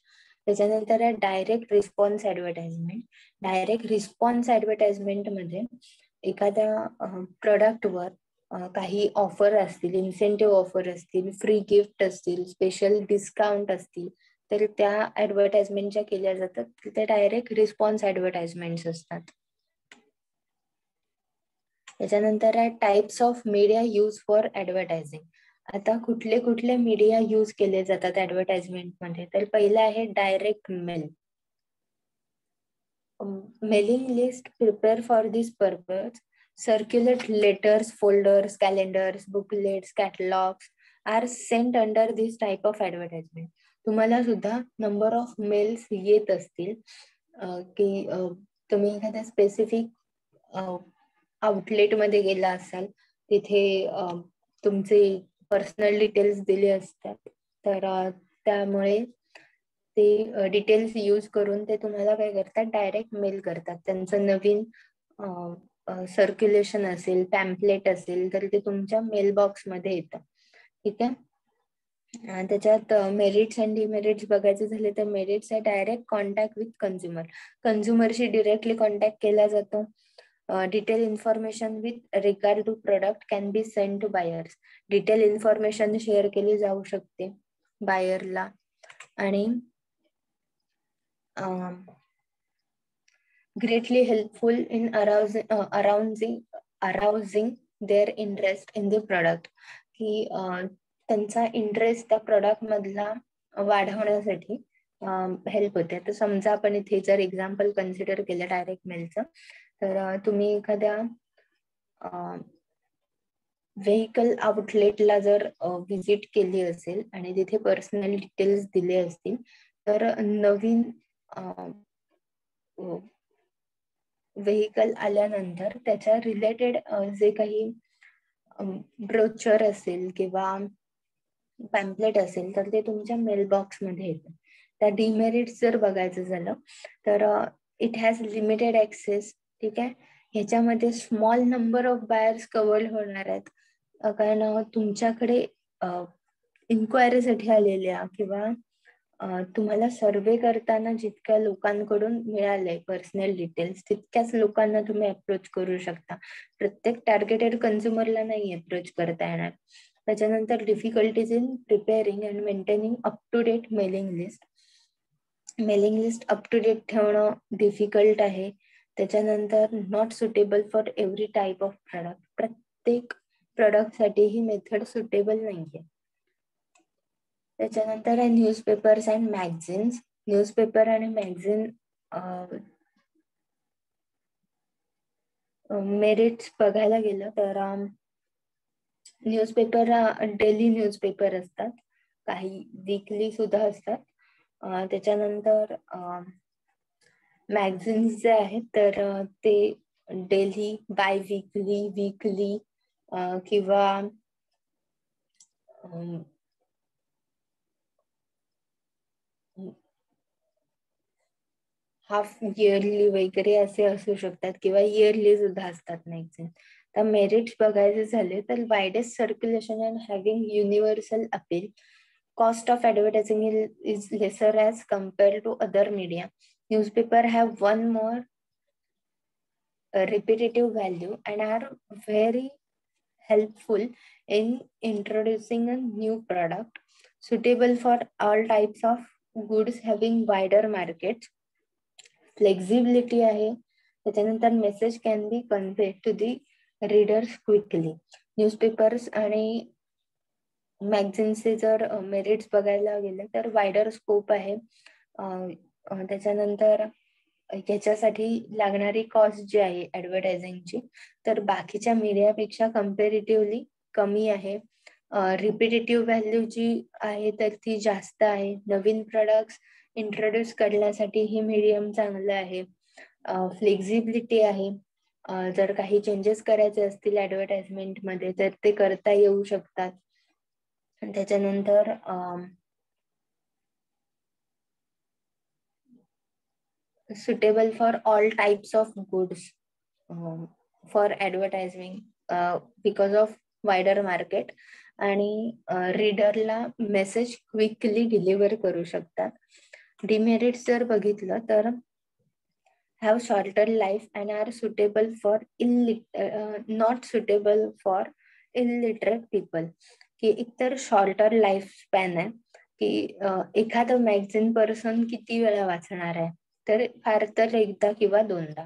त्याच्यानंतर आहे direct response advertisement. Direct response advertisement मध्ये एखाद्या प्रोडक्टवर काही ऑफर असतील, इन्सेंटिव्ह ऑफर असतील, फ्री गिफ्ट असतील, स्पेशल डिस्काउंट असतील, तर त्या ऍडव्हर्टाइजमेंट ज्या केल्या जातात ते डायरेक्ट रिस्पॉन्स ऍडव्हर्टाइजमेंट असतात. त्याच्यानंतर आहे types of media use for advertising. आता कुठले कुठले मीडिया यूज केले जातात ऍडव्हर्टाइजमेंट मध्ये, तर पहिलं आहे direct mail. Mailing list prepare for this purpose, circulate letters, folders, calendars, booklets, catalogs are sent under this type of advertisement. तुम्हाला सुद्धा नंबर ऑफ मेल्स येत असतील की तुम्ही एखाद्या स्पेसिफिक आउटलेट मध्ये गेला असाल, तिथे तुमचे पर्सनल डिटेल्स दिले असतात, तर त्यामुळे ते डिटेल्स यूज करून ते तुम्हाला काय करतात, डायरेक्ट मेल करतात. त्यांचं नवीन सर्क्युलेशन असेल, पॅम्पलेट असेल, तर ते तुमच्या मेल बॉक्स मध्ये येतं, ठीक आहे. त्याच्यात मेरिट्स अँड डिमेरिट्स बघायचे झाले तर मेरिट्स आहे डायरेक्ट कॉन्टॅक्ट विथ कन्झ्युमर. कन्झ्युमरशी डिरेक्टली कॉन्टॅक्ट केला जातो. Detail information with regard to product can be send to buyers. Detail information share केली जाऊ शकते बायरला. आणि greatly helpful in arousing their interest in the product, की त्यांचा इंटरेस्ट त्या प्रोडक्ट मधला वाढवण्यासाठी हेल्प होते. तर समजा आपण इथे जर एक्झाम्पल कन्सिडर केलं डायरेक्ट मेलचं, तर तुम्ही एखाद्या व्हेकल आउटलेटला जर व्हिजिट केली असेल आणि तिथे पर्सनल डिटेल्स दिले असतील, तर नवीन व्हेकल आल्यानंतर त्याच्या रिलेटेड जे काही ब्रोचर असेल किंवा पॅम्पलेट असेल तर ते तुमच्या मेल बॉक्स मध्ये येतं. त्या डिमेरिट्स जर बघायचं झालं तर इट हॅज लिमिटेड ऍक्सेस. ठीक आहे, ह्याच्यामध्ये small number of buyers cover होणार आहेत, कारण तुमच्याकडे इन्क्वायरीसाठी आलेल्या किंवा तुम्हाला सर्वे करताना जितक्या लोकांकडून मिळालंय पर्सनल डिटेल्स तितक्याच लोकांना तुम्ही अप्रोच करू शकता. प्रत्येक टार्गेटेड कन्झ्युमरला नाही अप्रोच करता येणार. त्याच्यानंतर difficulties in preparing and maintaining up to date mailing list. Mailing list up to date ठेवणं डिफिकल्ट आहे. त्याच्यानंतर not suitable for every type of product. प्रत्येक प्रोडक्ट साठी ही मेथड सुटेबल नाहीये. त्याच्यानंतर आहे न्यूजपेपर्स अँड मॅगझिन्स. न्यूजपेपर आणि मॅगझिन मेरिट्स बघायला गेलं तर न्यूजपेपर डेली न्यूजपेपर असतात, काही वीकली सुद्धा असतात. त्याच्यानंतर मॅगझिन्स जे आहेत तर ते डेली, बाय वीकली, वीकली किंवा हाफ इयरली वगैरे असे असू शकतात किंवा इयरली सुद्धा असतात मॅगझिन. तर मेरिट्स बघायचे झाले तर widest circulation and having universal appeal. Cost of advertising is lesser as compared to other media. Newspaper have one more repetitive value and are very helpful in introducing a new product, suitable for all types of goods, having wider markets. Flexibility आहे. त्याच्यानंतर message can be convey to the readers quickly. Newspapers आणि मॅगझिनचे जर merits बघायला गेले तर wider scope आहे. त्याच्यानंतर याच्यासाठी लागणारी कॉस्ट जी आहे ऍडव्हर्टायझिंगची तर बाकीच्या मीडियापेक्षा कम्पॅरेटिव्हली कमी आहे. रिपिटेटिव्ह व्हॅल्यू जी आहे तर ती जास्त आहे. नवीन प्रोडक्ट्स इंट्रोड्यूस करण्यासाठी हे मीडियम चांगलं आहे. फ्लेक्झिबिलिटी आहे. जर काही चेंजेस करायचे असतील ऍडव्हर्टाइजमेंट मध्ये तर ते करता येऊ शकतात. त्याच्यानंतर suitable for all types of goods for advertising because of wider market आणि रीडरला मेसेज क्विकली डिलिव्हर करू शकतात. डिमेरिट्स जर बघितलं तर have shorter life and are suitable for not suitable for illiterate people. की एकतर शॉर्टर लाईफ स्पॅन आहे की एखादं मॅगझिन पर्सन किती वेळा वाचणार आहे तर फार तर एकदा किंवा दोनदा.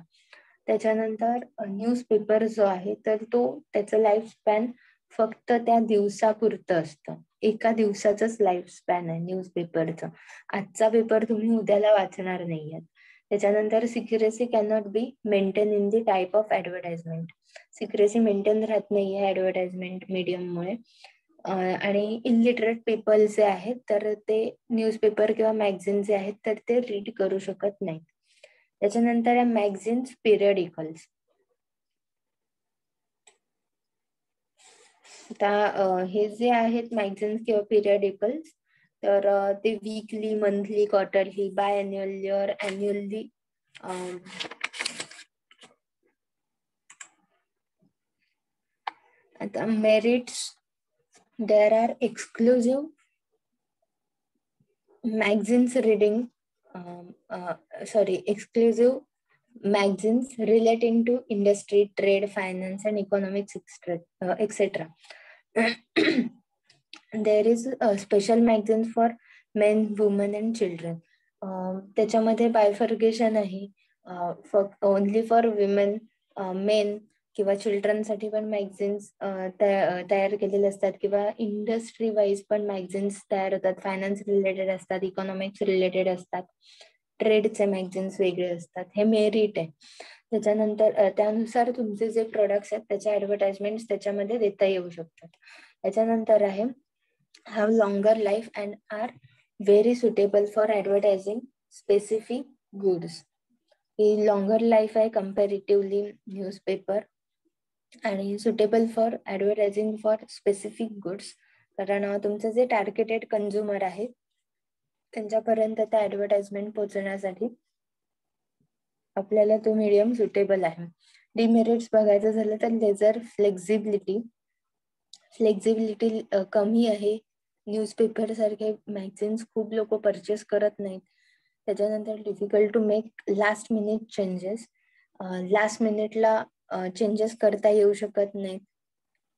त्याच्यानंतर न्यूजपेपर जो आहे तर तो त्याचं लाईफ स्पॅन फक्त त्या दिवसापुरतं असतं. एका दिवसाचंच लाईफ स्पॅन आहे न्यूजपेपरचं. आजचा पेपर तुम्ही उद्याला वाचणार नाहीये. त्याच्यानंतर secrecy cannot be maintain in the type of advertisement. Secrecy maintain राहत नाहीये ऍडव्हर्टाइजमेंट मीडियममुळे. आणि इलिटरेट पीपल जे आहेत तर ते न्यूजपेपर किंवा मॅगझिन जे आहेत तर ते रीड करू शकत नाहीत. त्याच्यानंतर मॅगझिन्स पिरियडिकल्स. आता हे जे आहेत मॅगझिन्स किंवा पिरियडिकल्स तर ते weekly, monthly, quarterly, biannual, annually आता merits there are exclusive magazines reading exclusive magazines relating to industry, trade, finance and economics, etc. There is a special magazines for men, women and children. त्याच्यामध्ये bifurcation आहे. Only for women, main किंवा children साठी पण magazines तयार केलेले असतात किंवा industry wise पण मॅगझिन्स तयार होतात. फायनान्स रिलेटेड असतात, इकॉनॉमिक्स रिलेटेड असतात, ट्रेडचे मॅगझिन्स वेगळे असतात. हे मेरिट आहे. त्याच्यानंतर त्यानुसार तुमचे जे प्रोडक्ट्स आहेत त्याच्या ऍडव्हर्टाइजमेंट त्याच्यामध्ये देता येऊ शकतात. त्याच्यानंतर आहे have longer life and are very suitable for advertising specific goods. ही लॉंगर लाईफ आहे कम्पॅरेटिव्हली न्यूजपेपर आणि suitable for advertising for specific goods. कारण तुमचं जे टार्गेटेड कन्झ्युमर आहे त्यांच्यापर्यंत त्या ऍडव्हर्टाइजमेंट पोहोचण्यासाठी आपल्याला तो मीडियम सुटेबल आहे. डिमेरिट्स बघायचं झालं तर लेजर फ्लेक्झिबिलिटी कमी आहे. न्यूजपेपर सारखे मॅगझिन्स खूप लोक परचेस करत नाहीत. त्याच्यानंतर difficult to make last minute changes, last मिनिटला चेंजेस करता येऊ शकत नाहीत.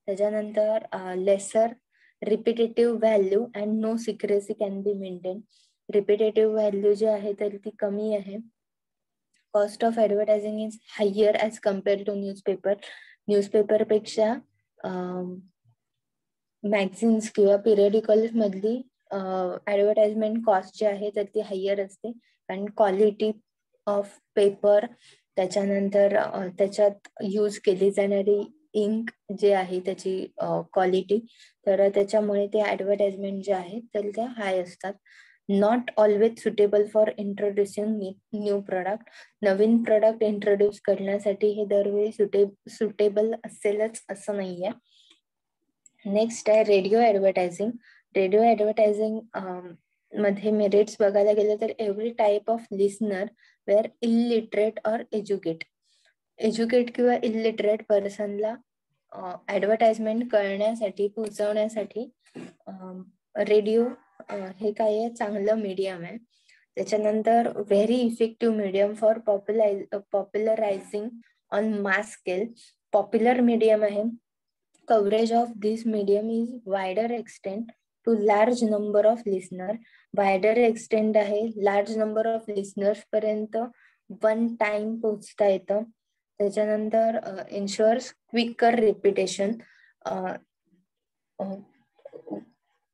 त्याच्यानंतर lesser repetitive value and no secrecy can be maintain. Repetitive value जी आहे तर ती कमी आहे. Cost of advertising is higher as compare to newspaper. Newspaper पेक्षा मॅगझिन्स किंवा पिरियडिकल्स मधली ऍडव्हर्टाइजमेंट कॉस्ट जी आहे तर ती हायर असते. कारण क्वालिटी ऑफ पेपर, त्याच्यानंतर त्याच्यात यूज केली जाणारी इंक जे आहे त्याची क्वालिटी, तर त्याच्यामुळे ते ऍडव्हर्टाइजमेंट जे आहे तर त्या हाय असतात. Not always suitable for introducing new product. नवीन प्रोडक्ट इंट्रोड्यूस करण्यासाठी हे दरवेळी सुटेबल असेलच असं नाहीये. नेक्स्ट आहे रेडिओ ऍडव्हर्टायझिंग. रेडिओ ऍडव्हर्टायझिंग मध्ये मेरिट्स बघायला गेलं तर every type of listener where illiterate or educate किंवा इलिटरेट पर्सनला ऍडव्हर्टाइजमेंट करण्यासाठी पोहोचवण्यासाठी रेडिओ हे काय चांगलं मीडियम आहे. त्याच्यानंतर very effective medium for popularising on mass scale. Popular medium आहे. Coverage of this medium is wider extend to large number of listener. Wider extend आहे, लार्ज नंबर ऑफ लिसनर्स पर्यंत वन टाइम पोहोचता येतं. त्याच्यानंतर इन्शुअर्स quicker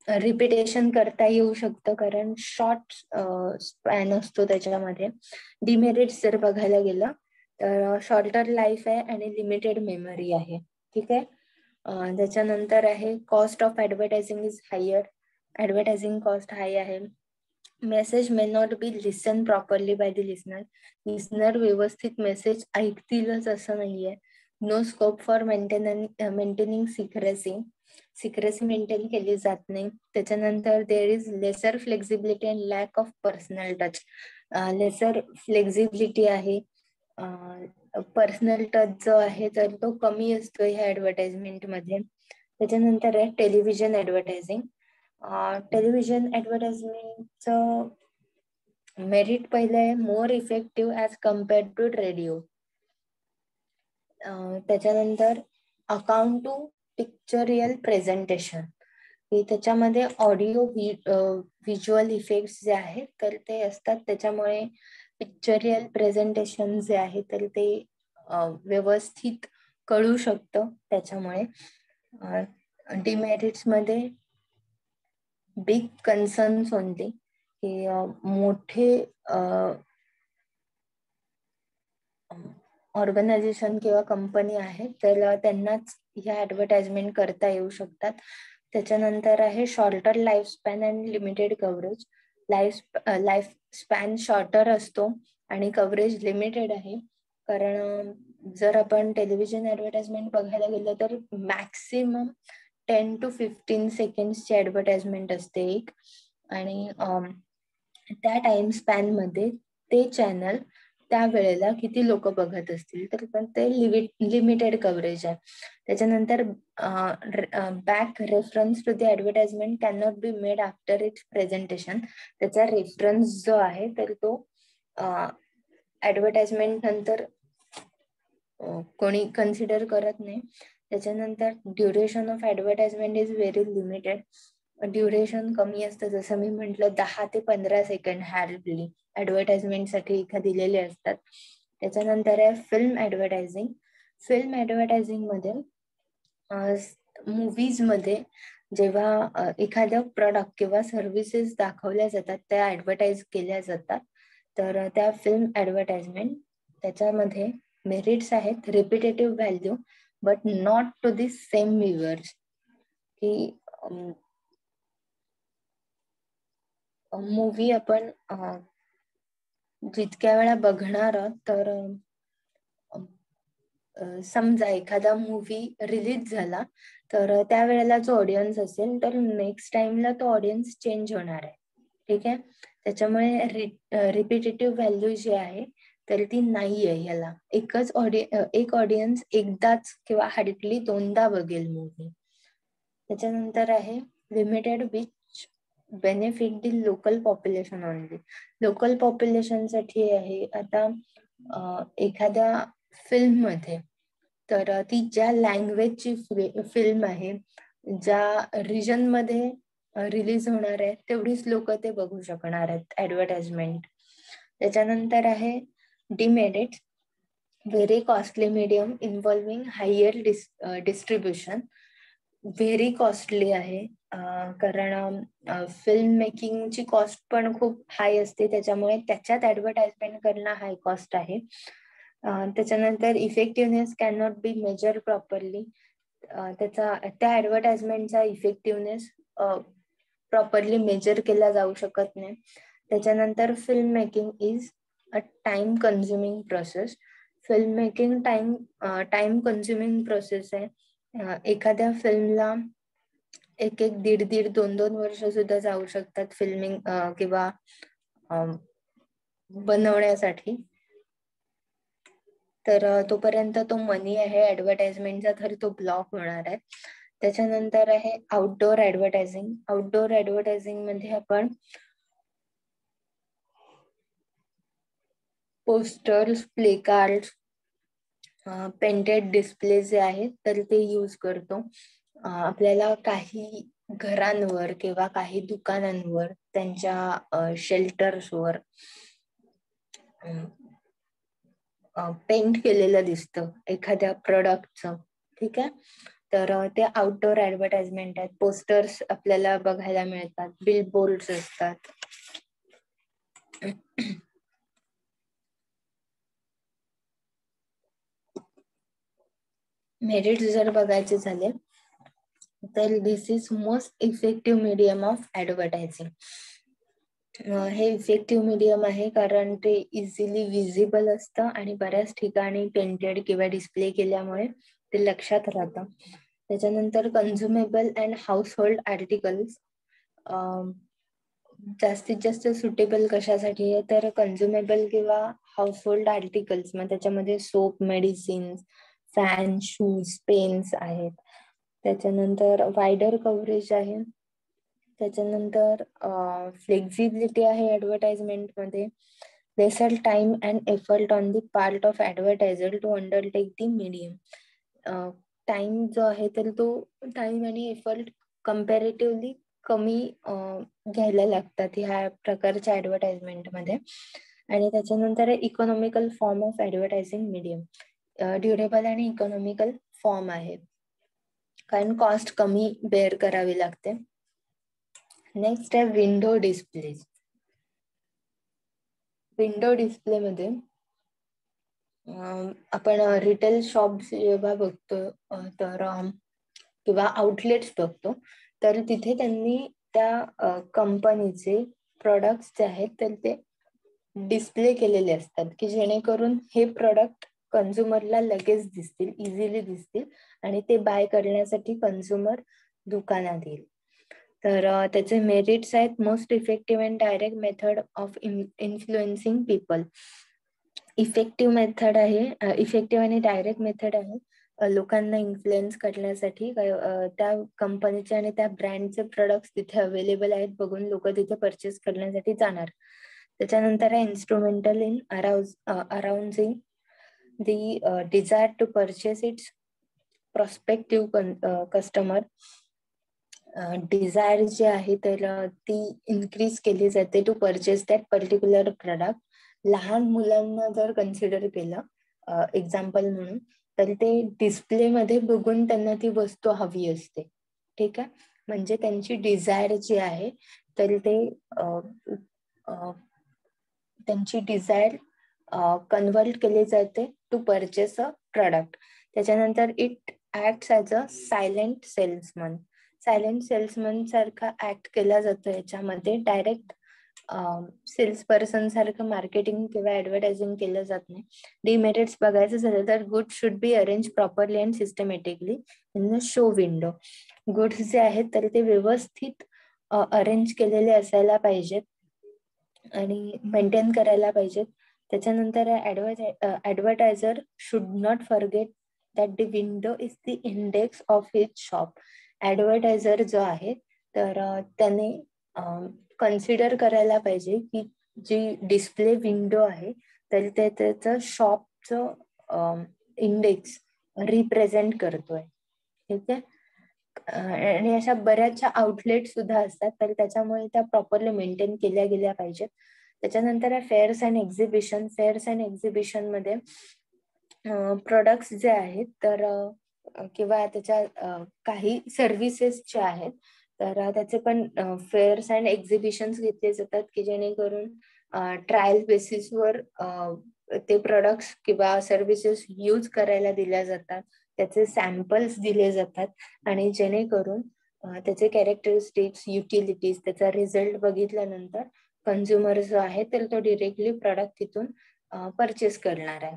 repetition करता येऊ शकतं कारण शॉर्ट स्पॅन असतो त्याच्यामध्ये. डिमेरिट्स जर बघायला गेलं तर शॉर्टर लाईफ आहे आणि लिमिटेड मेमरी आहे. ठीक आहे. त्याच्यानंतर आहे cost of advertising is higher. Advertising cost high आहे. Message may not be listen properly by the listener. Listener व्यवस्थित मेसेज ऐकतीलच असं नाहीये. No scope for maintaining secrecy maintain केली जात नाही. त्याच्यानंतर there is lesser flexibility and lack of personal touch. Lesser flexibility आहे, पर्सनल टच जो आहे तर तो कमी असतो ह्या ऍडव्हर्टाइजमेंट मध्ये. त्याच्यानंतर आहे टेलिव्हिजन ऍडव्हर्टायझिंग. टेलिव्हिजन ऍडव्हर्टाइजमेंटचं मेरिट पहिलं आहे more effective as compared to radio. त्याच्यानंतर अकाउंट टू पिक्चरियल प्रेझेंटेशन, की त्याच्यामध्ये ऑडिओ व्हिज्युअल इफेक्ट्स जे आहेत तर ते असतात. त्याच्यामुळे पिक्चरियल प्रेझेंटेशन जे आहे तर ते व्यवस्थित कळू शकतं. त्याच्यामुळे डिमेरिट्स मध्ये बिग कन्सर्न्स ओनली, की मोठे ऑर्गनायझेशन किंवा कंपनी आहे तर त्यांनाच ह्या ऍडव्हर्टाइजमेंट करता येऊ शकतात. त्याच्यानंतर आहे shorter life span and limited coverage. Life span shorter असतो आणि कव्हरेज लिमिटेड आहे. कारण जर आपण टेलिव्हिजन ऍडव्हर्टाइजमेंट बघायला गेलं तर मॅक्सिमम 10 to 15 सेकंड्सची ऍडव्हर्टाइजमेंट असते एक, आणि त्या टाइम स्पॅन मध्ये ते चॅनल त्या वेळेला किती लोक बघत असतील तर पण ते लिमिटेड कव्हरेज आहे. त्याच्यानंतर back reference to the advertisement can not be made after its presentation. त्याचा रेफरन्स जो आहे तर तो ऍडव्हर्टाइजमेंट नंतर कोणी कन्सिडर करत नाही. त्याच्यानंतर duration of advertisement is very limited. Duration कमी असतं, जसं मी म्हंटल 10 ते 15 सेकंड हार्डली ऍडव्हर्टाइजमेंट साठी एका दिलेले असतात. त्याच्यानंतर आहे फिल्म ऍडव्हर्टायझिंग. फिल्म ऍडव्हर्टायझिंग मध्ये मूवीज मध्ये जेव्हा एखादं प्रोडक्ट किंवा सर्व्हिसेस दाखवल्या जातात, त्या ऍडव्हर्टाइज केल्या जातात, तर त्या फिल्म ऍडव्हर्टाइजमेंट त्याच्यामध्ये मेरिट्स आहेत repetitive value but not to the same viewers, की मूवी आपण जितक्या वेळा बघणार तर समजा एखादा मूवी रिलीज झाला तर त्यावेळेला जो ऑडियन्स असेल तर नेक्स्ट टाइमला तो ऑडियन्स चेंज होणार आहे. ठीक आहे. त्याच्यामुळे रिपिटेटिव्ह व्हॅल्यू जी आहे तर ती नाहीये ह्याला. एक ऑडियन्स एकदाच किंवा हार्डली दोनदा बघेल मूवी. त्याच्यानंतर आहे limited which benefit the local population only. Local population साठी आहे आता एखाद्या फिल्म मध्ये तर ती ज्या लँग्वेजची फिल्म आहे, ज्या रिजन मध्ये रिलीज होणार आहे तेवढीच लोक ते बघू शकणार आहेत ऍडव्हर्टाइजमेंट. त्याच्यानंतर आहे demerit very costly medium involving higher distribution. Very costly आहे कारण फिल्म मेकिंगची कॉस्ट पण खूप हाय असते, त्याच्यामुळे त्याच्यात ऍडव्हर्टाइजमेंट करणं हाय कॉस्ट आहे. त्याच्यानंतर effectiveness can not be measure properly. त्या ऍडव्हर्टाइजमेंटचा इफेक्टिव्हनेस प्रॉपरली मेजर केला जाऊ शकत नाही. त्याच्यानंतर film making is a time consuming process. Film making time consuming process आहे. एखाद्या फिल्मला एक दीड 2 वर्ष सुद्धा जाऊ शकतात फिल्मिंग किंवा बनवण्यासाठी. तर तोपर्यंत तो मनी आहे ऍडव्हर्टाइजमेंटचा तर तो ब्लॉक होणार आहे. त्याच्यानंतर आहे आउटडोअर ऍडव्हर्टायझिंग. आउटडोअर ऍडव्हर्टायझिंग मध्ये आपण posters, play card, painted display जे आहेत तर ते यूज करतो. आपल्याला काही घरांवर किंवा काही दुकानांवर त्यांच्या शेल्टर्सवर पेंट केलेलं दिसतं एखाद्या प्रोडक्टचं. ठीक आहे. तर ते आउटडोअर ऍडव्हर्टाइजमेंट आहेत. पोस्टर्स आपल्याला बघायला मिळतात, बिलबोर्ड्स असतात. मेरिट जर बघायचे झाले तर this is most effective medium of advertising. हे इफेक्टिव्ह मीडियम आहे कारण ते इझिली विजिबल असतं आणि बऱ्याच ठिकाणी पेंटेड किंवा डिस्प्ले केल्यामुळे ते लक्षात राहतं. त्याच्यानंतर कन्झ्युमेबल अँड हाऊस होल्ड आर्टिकल्स. जास्तीत जास्त सुटेबल कशासाठी आहे तर कन्झ्युमेबल किंवा हाऊस होल्ड आर्टिकल्स. मग त्याच्यामध्ये soap, medicines, fan, shoes, pens आहेत. त्याच्यानंतर वायडर कव्हरेज आहे. त्याच्यानंतर फ्लेक्झिबिलिटी आहे ऍडव्हर्टाइजमेंट मध्ये. Lesser time and effort on the part of advertiser to undertake the medium. Time जो आहे तर तो टाइम आणि एफर्ट कम्पॅरेटिव्हली कमी घ्यायला लागतात ह्या प्रकारच्या ऍडव्हर्टाइजमेंट मध्ये. आणि त्याच्यानंतर economical form of advertising medium. Durable आणि इकॉनॉमिकल फॉर्म आहे कारण कॉस्ट कमी बेअर करावी लागते. नेक्स्ट आहे विंडो डिस्प्ले. विंडो डिस्प्ले मध्ये आपण रिटेल शॉप्स जेव्हा बघतो तर किंवा आउटलेट्स बघतो तर तिथे त्यांनी त्या कंपनीचे प्रोडक्ट्स जे आहेत तर ते डिस्प्ले केलेले असतात की जेणेकरून हे प्रोडक्ट कन्झ्युमरला लगेच दिसतील, इझिली दिसतील आणि ते बाय करण्यासाठी कन्झ्युमर दुकानात येईल. तर त्याचे मेरिट्स आहेत most effective and direct method of influencing people. Effective method आहे, इफेक्टिव्ह आणि डायरेक्ट मेथड आहे लोकांना इन्फ्लुएन्स करण्यासाठी. त्या कंपनीचे आणि त्या ब्रँडचे प्रोडक्ट्स तिथे अवेलेबल आहेत बघून लोक तिथे परचेस करण्यासाठी जाणार. त्याच्यानंतर आहे instrumental in arousing the desire to purchase its prospective customer. Desire जी आहे तर ती इन्क्रीज केली जाते to purchase that particular product. लहान मुलांना जर कन्सिडर केलं एक्झाम्पल म्हणून तर ते डिस्प्ले मध्ये बघून त्यांना ती वस्तू हवी असते. ठीक आहे. म्हणजे त्यांची डिझायर जी आहे तर ते त्यांची डिझायर कन्वर्ट केली जाते टू परचेस अ प्रोडक्ट. त्याच्यानंतर it acts as a silent salesman. Silent salesman सारखा ऍक्ट केला जातो याच्यामध्ये. डायरेक्ट सेल्स पर्सन सारखं मार्केटिंग किंवा ऍडव्हर्टायझिंग केलं जात नाही. डिमेरिट्स बघायचं झालं तर goods should be arrange properly and systematically in the show window. Goods जे आहेत तर ते व्यवस्थित अरेंज केलेले असायला पाहिजेत आणि मेंटेन करायला पाहिजेत. त्याच्यानंतर advertiser should not forget that the window is the index of his shop. Advertiser जो आहे तर त्याने कन्सिडर करायला पाहिजे की जी डिस्प्ले विंडो आहे तर ते त्याचं शॉपचं इंडेक्स रिप्रेझेंट करतोय. ठीक आहे. आणि अशा बऱ्याचशा आउटलेट सुद्धा असतात तर त्याच्यामुळे त्या प्रॉपरली मेंटेन केल्या गेल्या पाहिजेत. त्याच्यानंतर आहे fares and exhibition. Fares and exhibition मध्ये प्रोडक्ट्स जे आहेत तर किंवा त्याच्या काही सर्व्हिसेस जे आहेत तर त्याचे पण फेअर्स अँड एक्झिबिशन घेतले जातात की जेणेकरून ट्रायल बेसिसवर ते प्रोडक्ट्स किंवा सर्व्हिसेस यूज करायला दिल्या जातात. त्याचे सॅम्पल्स दिले जातात आणि जेणेकरून त्याचे कॅरेक्टरिस्टिक्स, युटिलिटीज, त्याचा रिझल्ट बघितल्यानंतर कन्झ्युमर जो आहे तर तो डिरेक्टली प्रोडक्ट तिथून परचेस करणार आहे.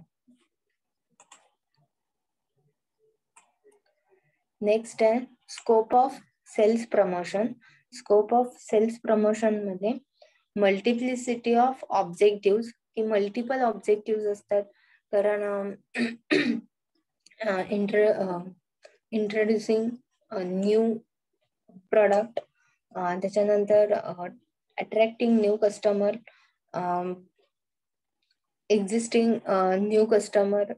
नेक्स्ट आहे scope of sales promotion. Scope of sales promotion मध्ये मल्टिप्लिसिटी ऑफ ऑब्जेक्टिव्ह की मल्टिपल ऑब्जेक्टिव्ह असतात. कारण इंट्रोड्युसिंग न्यू प्रोडक्ट, त्याच्यानंतर attracting new customer, existing new customer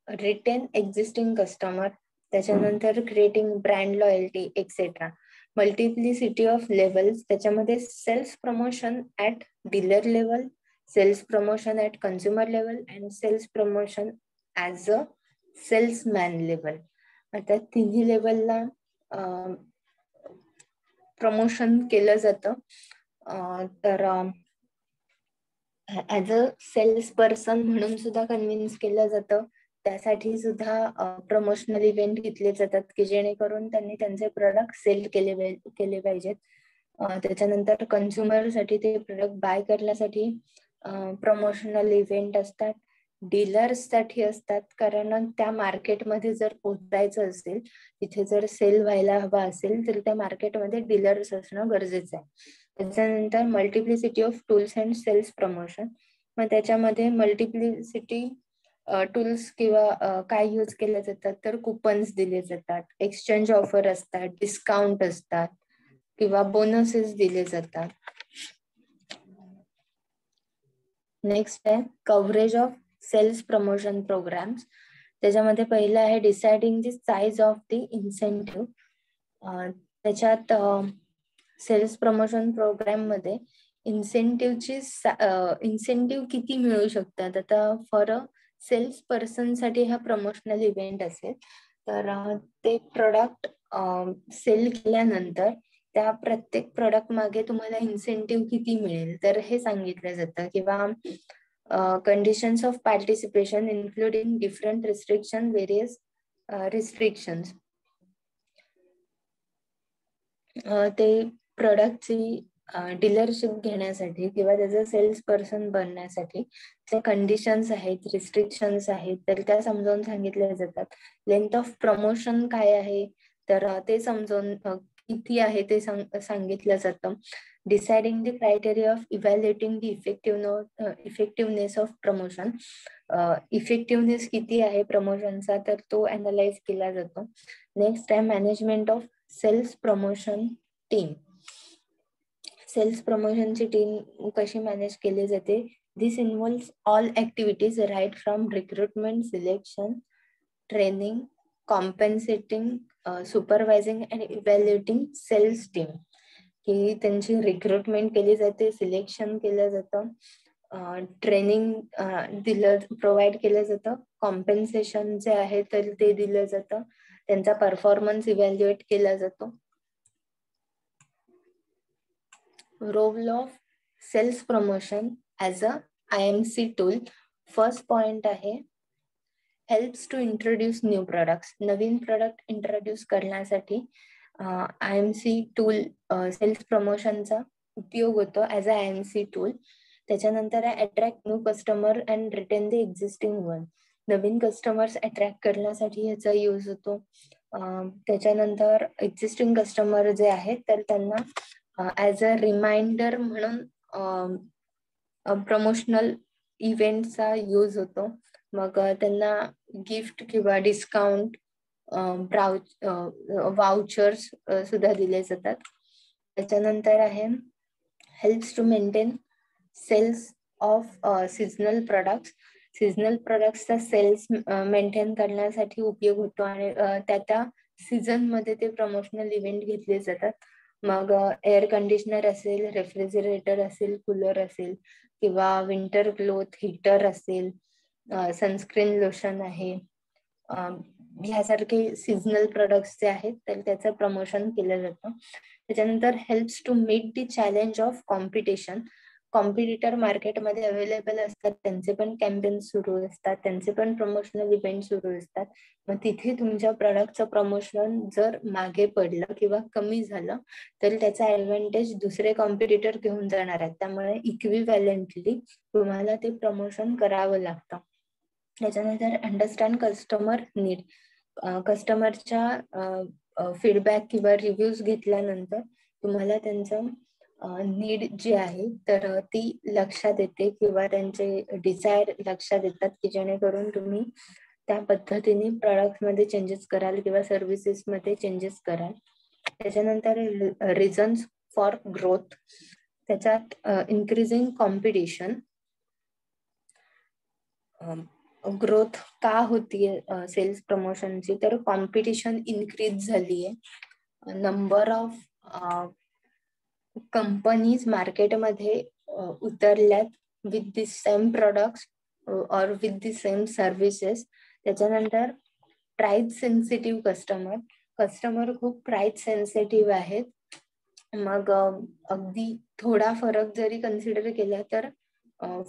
retain existing customer, त्याच्यानंतर creating brand loyalty etcetera. Multiplicity of levels, त्याच्यामध्ये sales promotion at dealer level, sales promotion at consumer level and sales promotion as a salesman level. आता तिन्ही लेवलला promotion केलं जातं. तर as a sales person म्हणून सुद्धा कन्व्हिन्स केलं जातं. त्यासाठी सुद्धा प्रमोशनल इव्हेंट घेतले जातात की जेणेकरून त्यांनी त्यांचे प्रोडक्ट सेल केले पाहिजेत. त्याच्यानंतर कन्झ्युमर साठी ते प्रोडक्ट बाय करण्यासाठी प्रमोशनल इव्हेंट असतात. डीलर्स साठी असतात कारण त्या मार्केटमध्ये जर पोहोचायचं असेल, तिथे जर सेल व्हायला हवा असेल तर त्या मार्केटमध्ये डीलर्स असणं गरजेचं आहे. त्याच्यानंतर multiplicity of tools and sales promotion. मग त्याच्यामध्ये मल्टिप्लिसिटी टूल्स किंवा काय यूज केले जातात तर कुपन्स दिले जातात, एक्सचेंज ऑफर असतात, डिस्काउंट असतात किंवा बोनसेस दिले जातात. नेक्स्ट आहे coverage of sales promotion programmes. त्याच्यामध्ये पहिलं आहे deciding the size of the incentive. त्याच्यात सेल्स प्रमोशन प्रोग्राम मध्ये इन्सेंटिव्ह किती मिळू शकतात. आता फॉर अ सेल्स पर्सन साठी हा प्रमोशनल इव्हेंट असेल तर ते प्रोडक्ट सेल केल्यानंतर त्या प्रत्येक प्रोडक्ट मागे तुम्हाला इन्सेंटिव्ह किती मिळेल तर हे सांगितलं जातं. किंवा conditions of participation including different restriction, various restrictions. ते प्रोडक्टची डीलरशिप घेण्यासाठी किंवा त्याचं सेल्स पर्सन बनण्यासाठी जे कंडिशन्स आहेत, रिस्ट्रिक्शन्स आहेत तर त्या समजावून सांगितल्या जातात. लेंथ ऑफ प्रमोशन काय आहे तर ते समजावून किती आहे ते सांगितलं जातं. Deciding the criteria of evaluating the effectiveness of promotion. Effectiveness किती आहे प्रमोशनचा तर तो अनालाइज केला जातो. नेक्स्ट आहे management of sales promotion team. Sales प्रमोशनची टीम कशी मॅनेज केली जाते. This involves all activities right from recruitment, selection, training, compensating, supervising and evaluating sales team. की त्यांची रिक्रुटमेंट केली जाते, सिलेक्शन केलं जातं, ट्रेनिंग प्रोव्हाइड केलं जातं, कॉम्पेन्सेशन जे आहे तर ते दिलं जातं, त्यांचा परफॉर्मन्स इव्हॅल्युएट केला जातो. Role of sales promotion as a IMC tool. First point आहे helps to introduce new products. नवीन प्रोडक्ट इंट्रोड्यूस करण्यासाठी IMC टूल सेल्स प्रमोशनचा उपयोग होतो ऍज अ IMC टूल. त्याच्यानंतर attract new customer and retain the existing one. नवीन customers attract करण्यासाठी याचा यूज होतो. त्याच्यानंतर एक्झिस्टिंग कस्टमर जे आहेत तर त्यांना ऍज अ रिमाइंडर म्हणून प्रमोशनल इव्हेंटचा यूज होतो. मग त्यांना गिफ्ट किंवा डिस्काउंट, वाउचर्स सुद्धा दिले जातात. त्याच्यानंतर आहे helps to maintain sales of seasonal products. Seasonal प्रोडक्ट्सचा सेल्स मेंटेन करण्यासाठी उपयोग होतो आणि त्या सीझन मध्ये ते प्रमोशनल इव्हेंट घेतले जातात. मग एअर कंडिशनर असेल, रेफ्रिजरेटर असेल, कूलर असेल किंवा विंटर क्लोथ हीटर असेल, सनस्क्रीन लोशन आहे, ह्यासारखे सीझनल प्रोडक्ट्स जे आहेत तर त्याचं प्रमोशन केलं जातं. त्याच्यानंतर helps to meet the challenge of competition. Competitor मार्केटमध्ये अवेलेबल असतात, त्यांचे पण कॅम्पेन सुरू असतात, त्यांचे पण प्रमोशनल इव्हेंट सुरू असतात. मग तिथे तुमच्या प्रोडक्टचं प्रमोशन जर मागे पडलं किंवा कमी झालं तर त्याचा ऍडव्हान्टेज दुसरे कॉम्पिटिटर घेऊन जाणार आहेत. त्यामुळे इक्विव्हॅलेंटली तुम्हाला ते प्रमोशन करावं लागतं. त्याच्यानंतर अंडरस्टँड कस्टमर नीड. कस्टमरच्या फीडबॅक किंवा रिव्ह्यूज घेतल्यानंतर तुम्हाला त्यांचं नीड जी आहे तर ती लक्षात येते किंवा त्यांचे डिझायर लक्षात येतात की जेणेकरून तुम्ही त्या पद्धतीने प्रॉडक्ट मध्ये चेंजेस कराल किंवा सर्व्हिसेस मध्ये चेंजेस कराल. त्याच्यानंतर रिझन्स फॉर ग्रोथ. त्याच्यात इन्क्रीजिंग कॉम्पिटिशन. ग्रोथ का होतीये सेल्स प्रमोशनची, तर कॉम्पिटिशन इन्क्रीज झालीये. नंबर ऑफ कंपनीज मार्केटमध्ये उतरल्यात विथ द सेम प्रोडक्ट्स और विथ द सेम सर्व्हिसेस. त्याच्यानंतर प्राइस सेन्सिटिव्ह कस्टमर. कस्टमर खूप प्राइस सेन्सिटिव्ह आहेत. मग अगदी थोडा फरक जरी कन्सिडर केला तर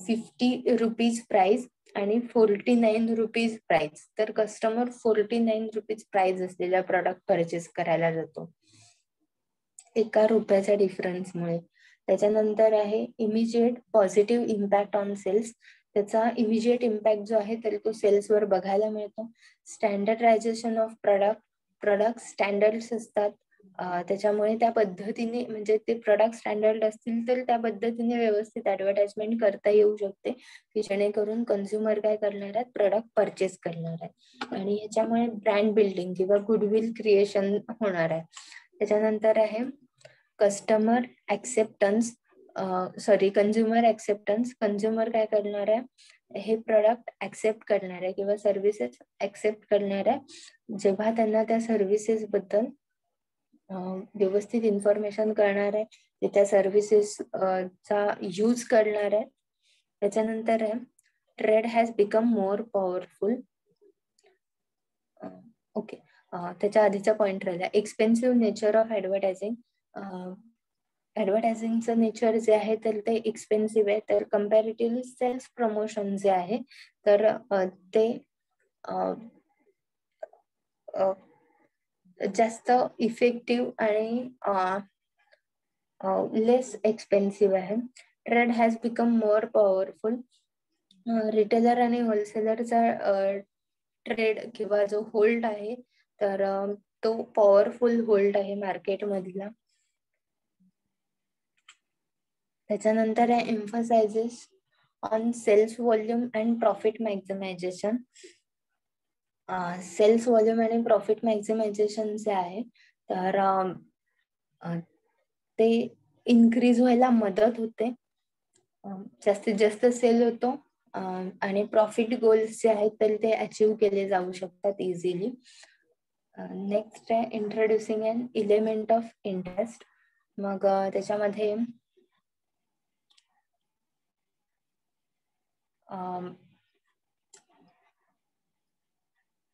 50 रुपीज प्राइस आणि 49 रुपीज प्राइस, तर कस्टमर 49 रुपीज प्राइस असलेला प्रोडक्ट परचेस करायला जातो एका रुपयाच्या डिफरन्समुळे. त्याच्यानंतर आहे immediate positive impact on sales. त्याचा इमिजिएट इम्पॅक्ट जो आहे तर तो सेल्सवर बघायला मिळतो. स्टँडर्डायझेशन ऑफ प्रोडक्ट स्टँडर्ड्स असतात, त्याच्यामुळे त्या पद्धतीने म्हणजे ते प्रोडक्ट स्टँडर्ड असतील तर त्या पद्धतीने व्यवस्थित ऍडव्हर्टाइजमेंट करता येऊ शकते की जेणेकरून कंझ्युमर काय करणार आहेत, प्रोडक्ट परचेस करणार आहेत आणि ह्याच्यामुळे ब्रँड बिल्डिंग किंवा गुडविल क्रिएशन होणार आहे. त्याच्यानंतर आहे customer acceptance, consumer acceptance. Consumer काय करणार आहे, हे प्रोडक्ट ऍक्सेप्ट करणार आहे किंवा सर्व्हिसेस ऍक्सेप्ट करणार आहे जेव्हा त्यांना त्या सर्व्हिसेस बद्दल व्यवस्थित इन्फॉर्मेशन करणार आहे, ते त्या सर्व्हिसेस चा यूज करणार आहे. त्याच्यानंतर आहे trade has become more powerful. Okay, त्याच्या आधीचा पॉइंट राहिला एक्सपेन्सिव्ह नेचर ऑफ ऍडव्हर्टायझिंग. ऍडव्हर्टायझिंगचं नेचर जे आहे तर ते एक्सपेन्सिव्ह आहे. तर कम्पॅरेटिव्हली सेल्स प्रमोशन जे आहे तर ते जास्त इफेक्टिव्ह आणि लेस एक्सपेन्सिव्ह आहे. Trade has become more powerful. Retailer आणि होलसेलरचा ट्रेड किंवा जो होल्ड आहे तर तो पॉवरफुल होल्ड आहे मार्केट मधला. त्याच्यानंतर आहे emphasises on sales volume and profit maximisation. Sales volume आणि प्रॉफिट मॅक्झिमायझेशन जे आहे तर ते इन्क्रीज व्हायला मदत होते, जास्तीत जास्त सेल होतो आणि प्रॉफिट गोल्स जे आहेत तर ते अचीव केले जाऊ शकतात इझिली. नेक्स्ट आहे introducing an element of interest. मग त्याच्यामध्ये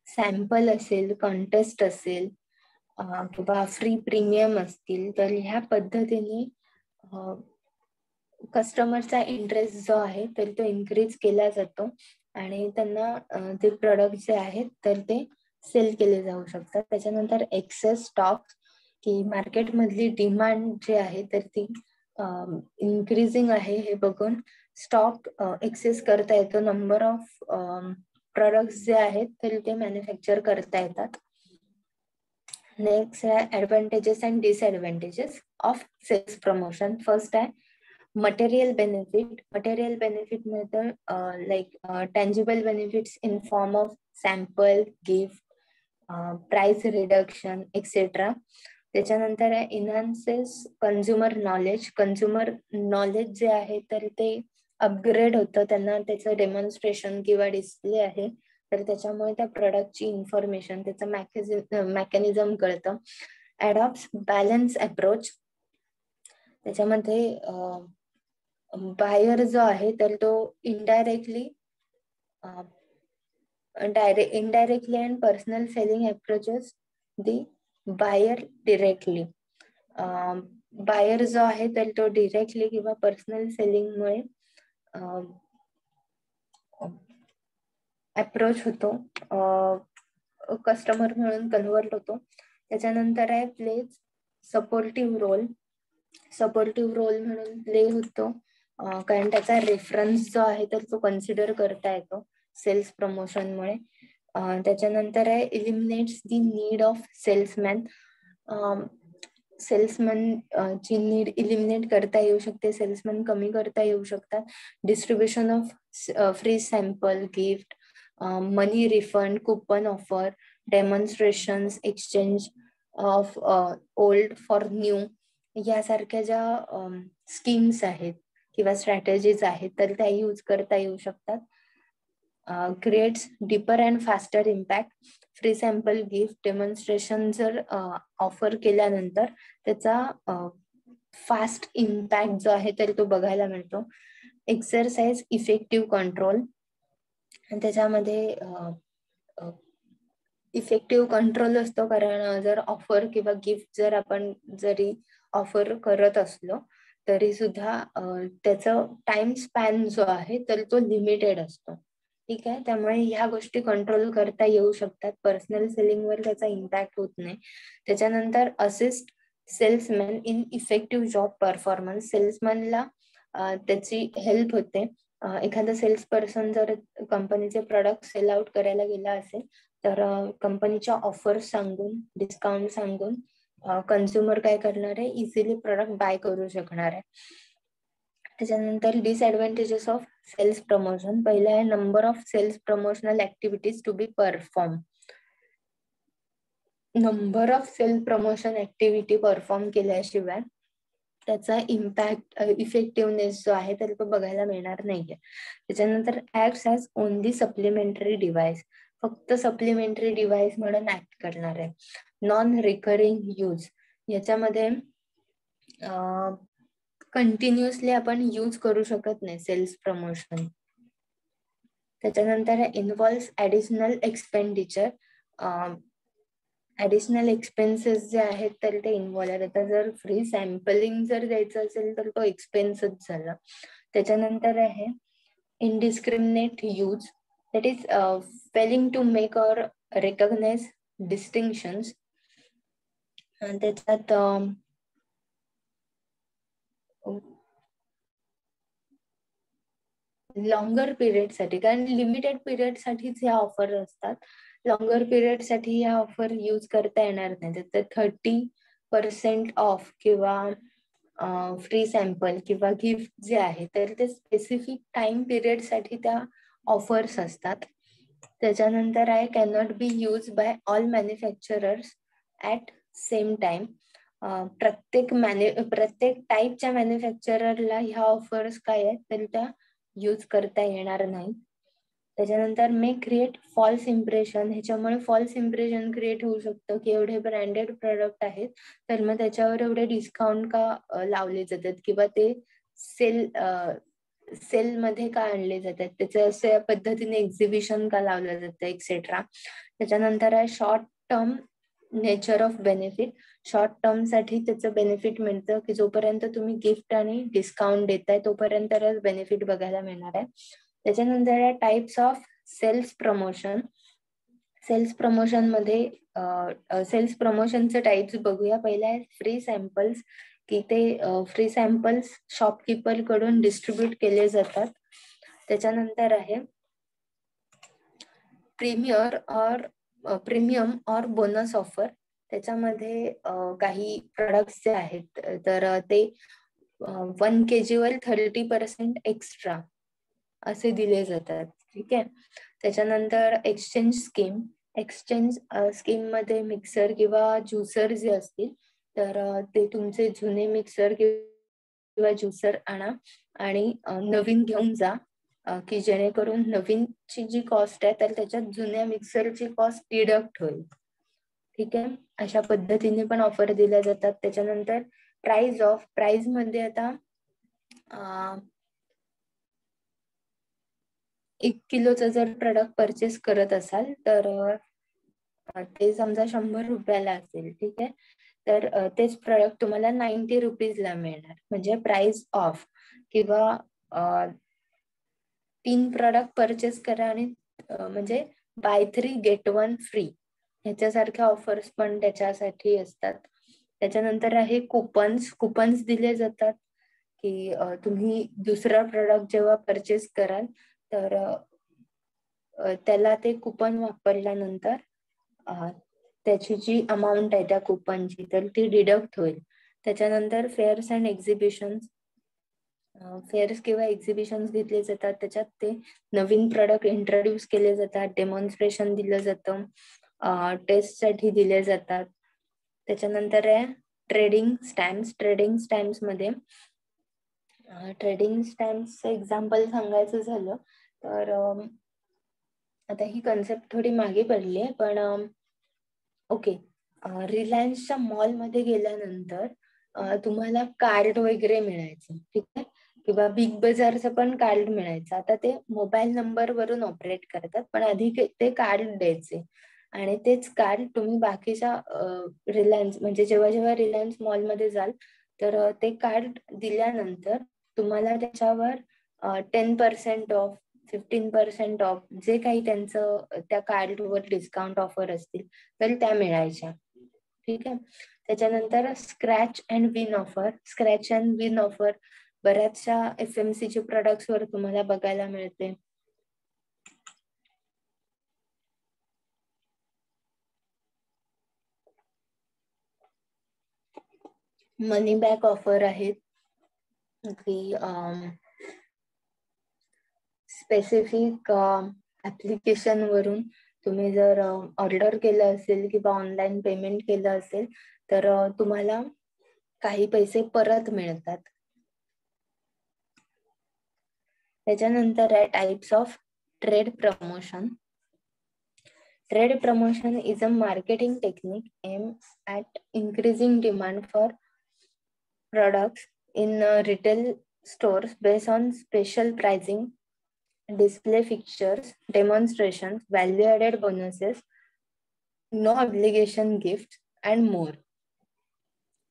सॅम्पल असेल, कॉन्टेस्ट असेल किंवा फ्री प्रीमियम असतील तर ह्या पद्धतीने कस्टमरचा इंटरेस्ट जो आहे तर तो इन्क्रीज केला जातो आणि त्यांना ते प्रोडक्ट जे आहेत तर ते सेल केले जाऊ शकतात. त्याच्यानंतर एक्सेस स्टॉक, की मार्केट मधली डिमांड जी आहे तर ती इन्क्रीजिंग आहे हे बघून स्टॉक एक्सेस करता येतो. नंबर ऑफ प्रोडक्ट्स जे आहेत तर ते मॅन्युफॅक्चर करता येतात. नेक्स्ट आहे advantages and disadvantages of sales promotion. First आहे मटेरियल बेनिफिट. मटेरियल बेनिफिट मध्ये like tangible benefits in form of sample, gift, price reduction etcetera. त्याच्यानंतर आहे enhances consumer knowledge. Consumer knowledge जे आहे तर ते अपग्रेड होतं. त्यांना त्याचं डेमॉन्स्ट्रेशन किंवा डिस्प्ले आहे तर त्याच्यामुळे त्या प्रोडक्टची इन्फॉर्मेशन, त्याचं मेकॅनिझम कळतं. Adopts balance approach. त्याच्यामध्ये बायर जो आहे तर तो indirectly and personal selling approaches the buyer directly. Buyer जो आहे तर तो डिरेक्टली किंवा पर्सनल सेलिंग मुळे अप्रोच होतो, कस्टमर म्हणून कन्वर्ट होतो. त्याच्यानंतर आहे plays supportive role. Supportive role म्हणून प्ले होतो कारण त्याचा रेफरन्स जो आहे तर तो कन्सिडर करता येतो सेल्स प्रमोशन मुळे. त्याच्यानंतर आहे eliminates the need of salesman. Salesman ची नीड इलिमिनेट करता येऊ शकते, सेल्समॅन कमी करता येऊ शकतात. Distribution of free sample, gift, money refund, coupon offer, demonstrations, exchange of old for new यासारख्या ज्या स्कीम्स आहेत किंवा स्ट्रॅटेजीज आहेत तर त्या यूज करता येऊ शकतात. Creates deeper and faster impact. Free sample, gift, demonstration जर ऑफर केल्यानंतर त्याचा फास्ट इम्पॅक्ट जो आहे तर तो बघायला मिळतो. Exercise effective control. त्याच्यामध्ये इफेक्टिव्ह कंट्रोल असतो कारण जर ऑफर किंवा गिफ्ट जर आपण जरी ऑफर करत असलो तरी सुद्धा त्याचा टाइम स्पॅन जो आहे तर तो लिमिटेड असतो. ठीक आहे, त्यामुळे ह्या गोष्टी कंट्रोल करता येऊ शकतात. पर्सनल सेलिंग वर त्याचा इम्पॅक्ट होत नाही. त्याच्यानंतर assist salesman in effective job performance. सेल्समॅनला त्याची हेल्प होते. एखादा सेल्स पर्सन जर कंपनीचे प्रोडक्ट सेल आउट करायला गेला असेल तर कंपनीच्या ऑफर सांगून, डिस्काउंट सांगून कन्झ्युमर काय करणार आहे, इझिली प्रोडक्ट बाय करू शकणार आहे. त्याच्यानंतर डिसएडव्हान्टेजेस ऑफ सेल्स प्रमोशन. पहिलं आहे number of sales promotional activities to be perform. Number of sale promotion activity perform केल्याशिवाय त्याचा इम्पॅक्ट, इफेक्टिव्हनेस जो आहे तर तो बघायला मिळणार नाहीये. त्याच्यानंतर acts as only supplementary device. फक्त सप्लिमेंटरी डिव्हाइस म्हणून ऍक्ट करणार आहे. Non recurring use. याच्यामध्ये कंटिन्युअसली आपण यूज करू शकत नाही सेल्स प्रमोशन. त्याच्यानंतर involves additional expenditure. Additional expenses जे आहेत तर ते इन्व्हॉल्व आहेत. आता जर फ्री सॅम्पलिंग जर द्यायचं असेल तर तो एक्सपेन्सच झाला. त्याच्यानंतर आहे indiscriminate use. That is failing to make or recognise distinctions. त्याच्यात लॉंगर पिरियड साठी, कारण लिमिटेड पिरियड साठीच ह्या ऑफर असतात. लॉंगर पिरियड साठी ह्या ऑफर यूज करता येणार नाही. तर 30% ऑफ किंवा फ्री सॅम्पल किंवा गिफ्ट जे आहे तर ते स्पेसिफिक टाइम पिरियड साठी त्या ऑफर्स असतात. त्याच्यानंतर आहे cannot be use by all manufacturers at same time. प्रत्येक टाईपच्या मॅन्युफॅक्चररला ह्या ऑफर्स काय आहेत तर त्या यूज करता येणार नाही. त्याच्यानंतर मे क्रिएट फॉल्स इम्प्रेशन. ह्याच्यामुळे फॉल्स इम्प्रेशन क्रिएट होऊ शकतं की एवढे ब्रँडेड प्रोडक्ट आहेत तर मग त्याच्यावर एवढे डिस्काउंट का लावले जातात किंवा ते सेल मध्ये का आणले जातात, त्याच्या अशा पद्धतीने एक्झिबिशन का लावलं जातं एक्सेट्रा. त्याच्यानंतर आहे short term nature of benefit. Short term साठी त्याचं बेनिफिट मिळतं की जोपर्यंत तुम्ही गिफ्ट आणि डिस्काउंट देताय तोपर्यंतच बेनिफिट बघायला मिळणार आहे. त्याच्यानंतर आहे types of sales promotion. Sales promotion मध्ये सेल्स प्रमोशनचे टाइप्स बघूया. पहिला आहे फ्री सॅम्पल्स की ते फ्री सॅम्पल्स शॉपकीपर कडून डिस्ट्रीब्यूट केले जातात. त्याच्यानंतर आहे प्रीमियम और बोनस ऑफर. त्याच्यामध्ये काही प्रोडक्ट्स जे आहेत तर ते 1 kg वर 30% एक्स्ट्रा असे दिले जातात. ठीक आहे. त्याच्यानंतर एक्सचेंज स्कीम मध्ये मिक्सर किंवा ज्युसर जे असतील तर ते तुमचे जुने मिक्सर किंवा ज्युसर आणा आणि नवीन घेऊन जा, की जेणेकरून नवीनची जी कॉस्ट आहे तर त्याच्यात जुन्या मिक्सरची कॉस्ट डिडक्ट होईल. ठीक आहे. अशा पद्धतीने पण ऑफर दिल्या जातात. त्याच्यानंतर प्राइस मध्ये आता 1 किलोचं जर प्रोडक्ट परचेस करत असाल तर ते समजा 100 रुपयाला असेल. ठीक आहे. तर तेच प्रोडक्ट तुम्हाला 90 रुपीजला मिळणार, म्हणजे प्राइस ऑफ. किंवा 3 प्रोडक्ट परचेस करा आणि म्हणजे बाय 3 गेट 1 फ्री, ह्याच्यासारख्या ऑफर्स पण त्याच्यासाठी असतात. त्याच्यानंतर आहे कुपन्स दिले जातात, की तुम्ही दुसरा प्रोडक्ट जेव्हा परचेस कराल तर त्याला ते कुपन वापरल्यानंतर त्याची जी अमाऊंट आहे त्या कुपनची तर ती डिडक्ट होईल. त्याच्यानंतर फेअर्स किंवा एक्झिबिशन्स घेतले जातात. त्याच्यात ते नवीन प्रोडक्ट इंट्रोड्यूस केले जातात, डेमॉन्स्ट्रेशन दिलं जातं, टेस्ट साठी दिले जातात. त्याच्यानंतर आहे ट्रेडिंग स्टॅम्प्स मध्ये ट्रेडिंग स्टॅम्प्स एक्झाम्पल सांगायचं झालं तर आता ही कन्सेप्ट थोडी मागे पडली आहे, पण ओके. रिलायन्सच्या मॉलमध्ये गेल्यानंतर तुम्हाला कार्ड वगैरे मिळायचं. ठीक आहे. किंवा बिग बाजारचं पण कार्ड मिळायचं. आता ते मोबाईल नंबर वरून ऑपरेट करतात, पण आधी ते कार्ड द्यायचे आणि तेच कार्ड तुम्ही बाकीच्या रिलायन्स म्हणजे जेव्हा जेव्हा रिलायन्स मॉलमध्ये जाल तर ते कार्ड दिल्यानंतर तुम्हाला त्याच्यावर 10% ऑफ, 15% ऑफ, जे काही त्यांचं त्या कार्डवर डिस्काउंट ऑफर असतील तर त्या मिळायच्या. ठीक आहे. त्याच्यानंतर स्क्रॅच अँड विन ऑफर बऱ्याचशा FMCG प्रोडक्ट्स वर तुम्हाला बघायला मिळते. मनी बॅक ऑफर आहेत, की स्पेसिफिक ऍप्लिकेशन वरून तुम्ही जर ऑर्डर केलं असेल किंवा ऑनलाईन पेमेंट केलं असेल तर तुम्हाला काही पैसे परत मिळतात. त्याच्यानंतर आहे types of trade promotion. Trade promotion is a marketing technique aimed at increasing demand for products in retail stores based on special pricing, display fixtures, demonstrations, value-added bonuses, no obligation gifts, and more.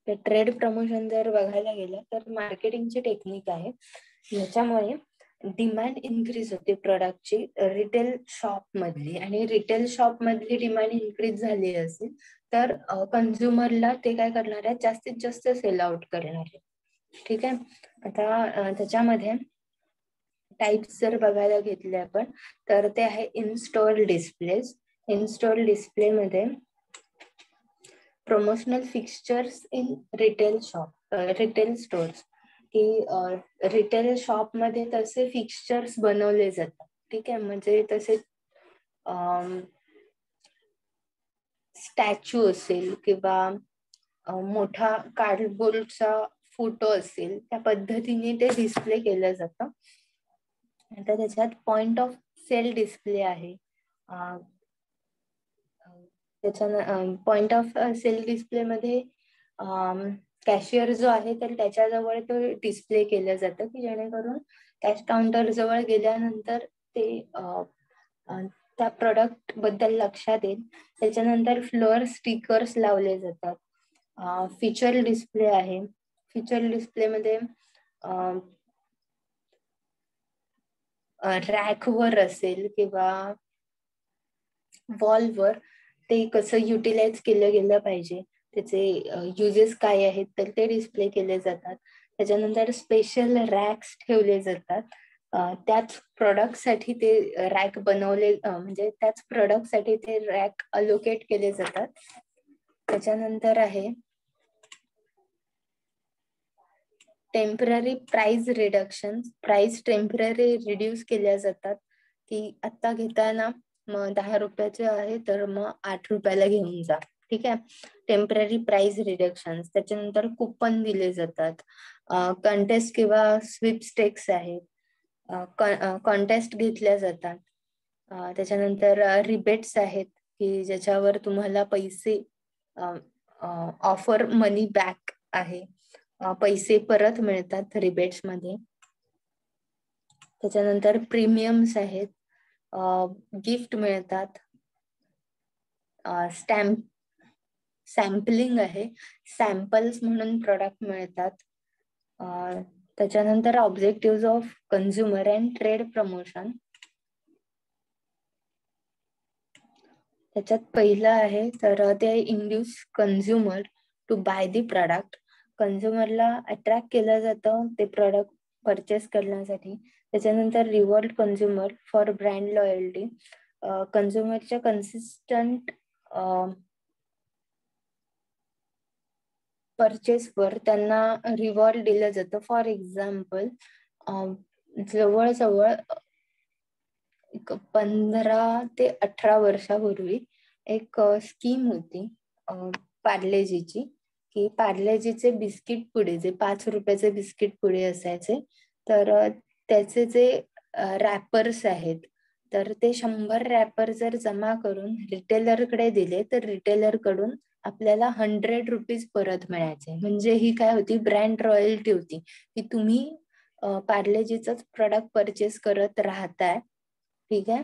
Trade promotion जर बघायला गेलं तर मार्केटिंगची technique आहे. याच्यामुळे demand increase होते प्रोडक्टची retail shop मधली, आणि रिटेल शॉप मधली डिमांड इन्क्रीज झाली असेल तर कन्झ्युमरला ते काय करणार आहे, जास्तीत जास्त सेल आउट करणार आहे. ठीक आहे. आता त्याच्यामध्ये टाइप्स जर बघायला घेतले आपण तर ते आहे इनस्टॉल डिस्प्ले मध्ये promotional fixtures in retail stores, की रिटेल शॉप मध्ये तसे फिक्स्चर्स बनवले जातात. ठीक आहे. म्हणजे तसे स्टॅच्यू असेल किंवा मोठा कार्डबोर्डचा फोटो असेल, त्या पद्धतीने ते डिस्प्ले केलं जातं. आता त्याच्यात पॉइंट ऑफ सेल डिस्प्ले आहे. त्याच्या पॉइंट ऑफ सेल डिस्प्ले मध्ये कॅशियर जो आहे तर त्याच्याजवळ तो डिस्प्ले केलं जातं, की जेणेकरून कॅश काउंटर जवळ गेल्यानंतर ते त्या प्रोडक्ट बद्दल लक्षात येईल. त्याच्यानंतर फ्लोअर स्टिकर्स लावले जातात. फीचर डिस्प्ले आहे. फीचर डिस्प्ले मध्ये रॅकवर असेल किंवा वॉलवर ते कसं युटिलाइज केलं गेलं पाहिजे त्याचे युजेस काय आहेत तर ते डिस्प्ले केले जातात. त्याच्यानंतर स्पेशल रॅक्स ठेवले जातात. त्याच प्रोडक्ट साठी ते रॅक बनवले, म्हणजे त्याच प्रोडक्ट साठी ते रॅक अलोकेट केले जातात. त्याच्यानंतर आहे temporary price reduction. Price temporary reduce केल्या जातात, की आता घेताना मग 10 रुपयाचे आहे तर मग 8 रुपयाला घेऊन जा. ठीक आहे. Temporary price reduction. त्याच्यानंतर कुपन दिले जातात. कंटेस्ट किंवा स्वीपस्टेक्स आहेत. कॉन्टेस्ट घेतल्या जातात. त्याच्यानंतर रिबेट्स आहेत, की ज्याच्यावर तुम्हाला पैसे ऑफर मनी बॅक आहे, पैसे परत मिळतात रिबेट्स मध्ये. त्याच्यानंतर प्रीमियम्स आहेत, गिफ्ट मिळतात, सॅम्पलिंग आहे, सॅम्पल्स म्हणून प्रोडक्ट मिळतात. त्याच्यानंतर objective of consumer and trade promotion. त्याच्यात पहिलं आहे तर ते induce consumer to buy the product. कन्झ्युमरला अट्रॅक्ट केलं जातं ते प्रोडक्ट परचेस करण्यासाठी. त्याच्यानंतर reward consumer for brand loyalty. कन्झ्युमरच्या कन्सिस्टंट परचेसवर त्यांना रिवॉर्ड दिलं जातं. फॉर एक्झाम्पल, जवळजवळ 15 ते 18 वर्षापूर्वी एक स्कीम होती पार्लेजीची, की पार्लेजीचे बिस्किट पुडे, जे 5 रुपयाचे बिस्किट पुडे असायचे, तर त्याचे जे रॅपर्स आहेत तर ते 100 रॅपर जर जमा करून रिटेलरकडे दिले तर रिटेलर कडून आपल्याला 100 रुपीज परत मिळायचे. म्हणजे ही काय होती, ब्रँड रॉयल्टी होती, की तुम्ही पार्लेजीचंच प्रोडक्ट परचेस करत राहताय. ठीक आहे.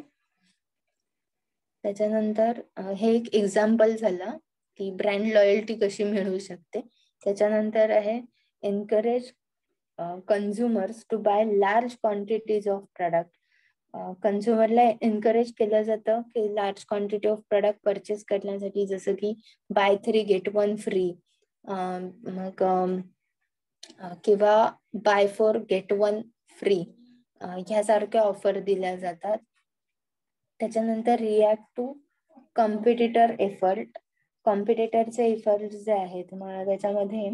त्याच्यानंतर हे एक एक्झाम्पल झालं की ब्रँड लॉयल्टी कशी मिळू शकते. त्याच्यानंतर आहे encourage consumers to buy large quantities of product. कन्झ्युमरला एनकरेज केलं जातं की large quantity of product purchase करण्यासाठी, जसं की बाय 3 गेट 1 फ्री, मग किंवा बाय 4 गेट 1 फ्री, ह्यासारख्या ऑफर दिल्या जातात. त्याच्यानंतर रिॲक्ट टू कॉम्पिटिटर एफर्ट. कॉम्पिटिटरचे एफर्ट जे आहेत मग त्याच्यामध्ये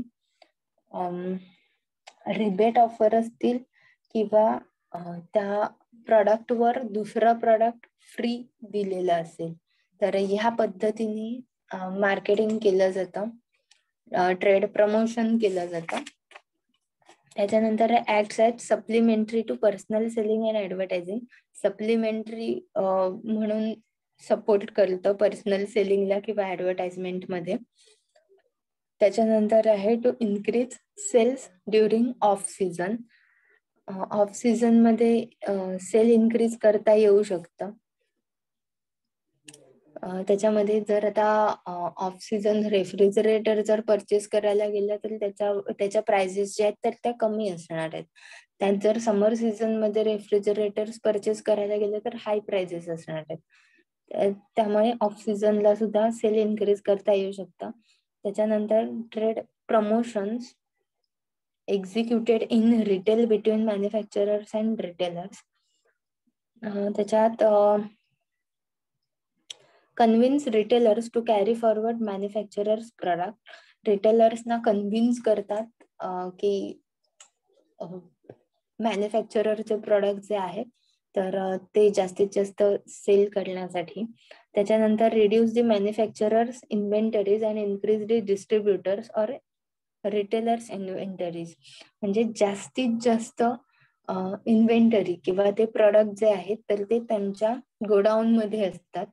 रिबेट ऑफर असतील किंवा त्या प्रॉडक्टवर दुसरं प्रॉडक्ट फ्री दिलेलं असेल, तर ह्या पद्धतीने मार्केटिंग केलं जातं, ट्रेड प्रमोशन केलं जातं. त्याच्यानंतर ऍड्स आहेत supplementary to personal selling and advertising. Supplementary म्हणून सपोर्ट करतं पर्सनल सेलिंगला किंवा ऍडव्हर्टाइजमेंट मध्ये. त्याच्यानंतर आहे to increase sales during off season. Off season मध्ये सेल इन्क्रीज करता येऊ शकतं. त्याच्यामध्ये जर आता ऑफ सीझन रेफ्रिजरेटर जर परचेस करायला गेलं तर त्याच्या प्राइसेस ज्या आहेत तर त्या कमी असणार आहेत. त्यात जर समर सीझन मध्ये रेफ्रिजरेटर्स परचेस करायला गेलं तर हाय प्राइसेस असणार आहेत. त्यामुळे ऑफ सीझनला सुद्धा सेल इन्क्रीज करता येऊ शकतं. त्याच्यानंतर trade promotions executed in retail between manufacturers and retailers. त्याच्यात convince retailers to carry forward manufacturers product. रिटेलर्सना कन्व्हिन्स करतात की मॅन्युफॅक्चररचे प्रोडक्ट जे आहेत तर ते जास्तीत जास्त सेल करण्यासाठी. त्याच्यानंतर reduce the manufacturers inventories and increase the distributors or retailers inventories. म्हणजे जास्तीत जास्त इन्व्हेंटरी किंवा ते प्रोडक्ट जे आहेत तर ते त्यांच्या गोडाऊन मध्ये असतात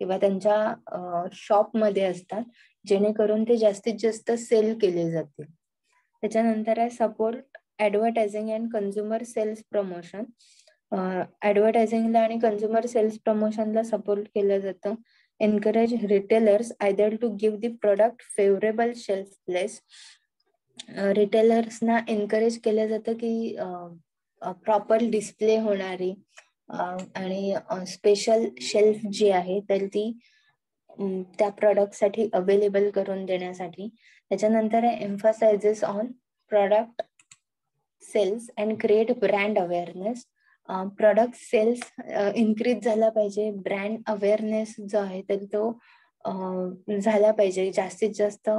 किंवा त्यांच्या शॉप मध्ये असतात, जेणेकरून ते जास्तीत जास्त सेल केले जातील. त्याच्यानंतर आहे support advertising and consumer sales promotion. ऍडव्हर्टायझिंगला आणि कन्झ्युमर सेल्स प्रमोशनला सपोर्ट केलं जातं. Encourage retailers either to give the product favourable shelf place. रिटेलर्सना एनकरेज केलं जातं की प्रॉपर डिस्प्ले होणारी आणि स्पेशल शेल्फ जी आहे तर ती त्या प्रॉडक्टसाठी अवेलेबल करून देण्यासाठी. त्याच्यानंतर emphasises on product sales and create brand awareness. Product sales increase झाला पाहिजे, ब्रँड अवेअरनेस जो आहे तर तो झाला पाहिजे. जास्तीत जास्त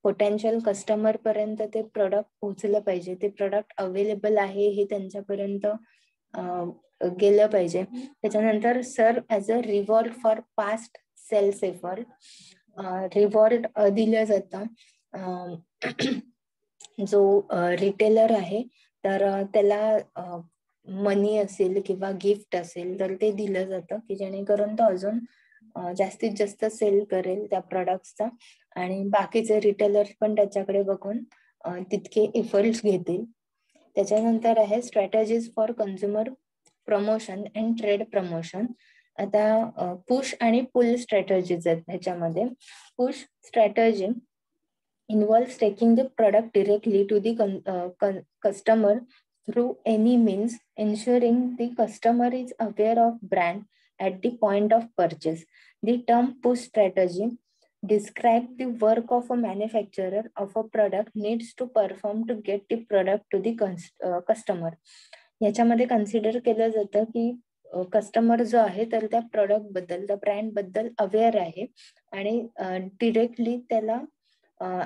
पोटेन्शियल कस्टमर पर्यंत ते प्रोडक्ट पोहोचलं पाहिजे, ते प्रोडक्ट अवेलेबल आहे हे त्यांच्यापर्यंत गेलं पाहिजे. त्याच्यानंतर serve as a reward for past sales effort. Reward दिलं जातं. जो रिटेलर आहे तर त्याला मनी असेल किंवा गिफ्ट असेल तर ते दिलं जातं की जेणेकरून तो अजून जास्तीत जास्त सेल करेल त्या प्रोडक्ट्सचा, आणि बाकीचे रिटेलर्स पण त्याच्याकडे बघून तितके एफर्ट्स घेतील. त्याच्यानंतर आहे strategies for consumer promotion and trade promotion. आता पुश आणि पुल स्ट्रॅटेजीज आहेत ह्याच्यामध्ये. Push strategy involves taking the product directly to the customer through any means, ensuring the customer is aware of brand at the point of purchase. The term push strategy describes the work of a manufacturer of a product needs to perform to get the product to the customer. याच्यामध्ये consider केलं जातं की customer जो आहे तर त्या product बद्दल, त्या ब्रँड बद्दल अवेअर आहे आणि डिरेक्टली त्याला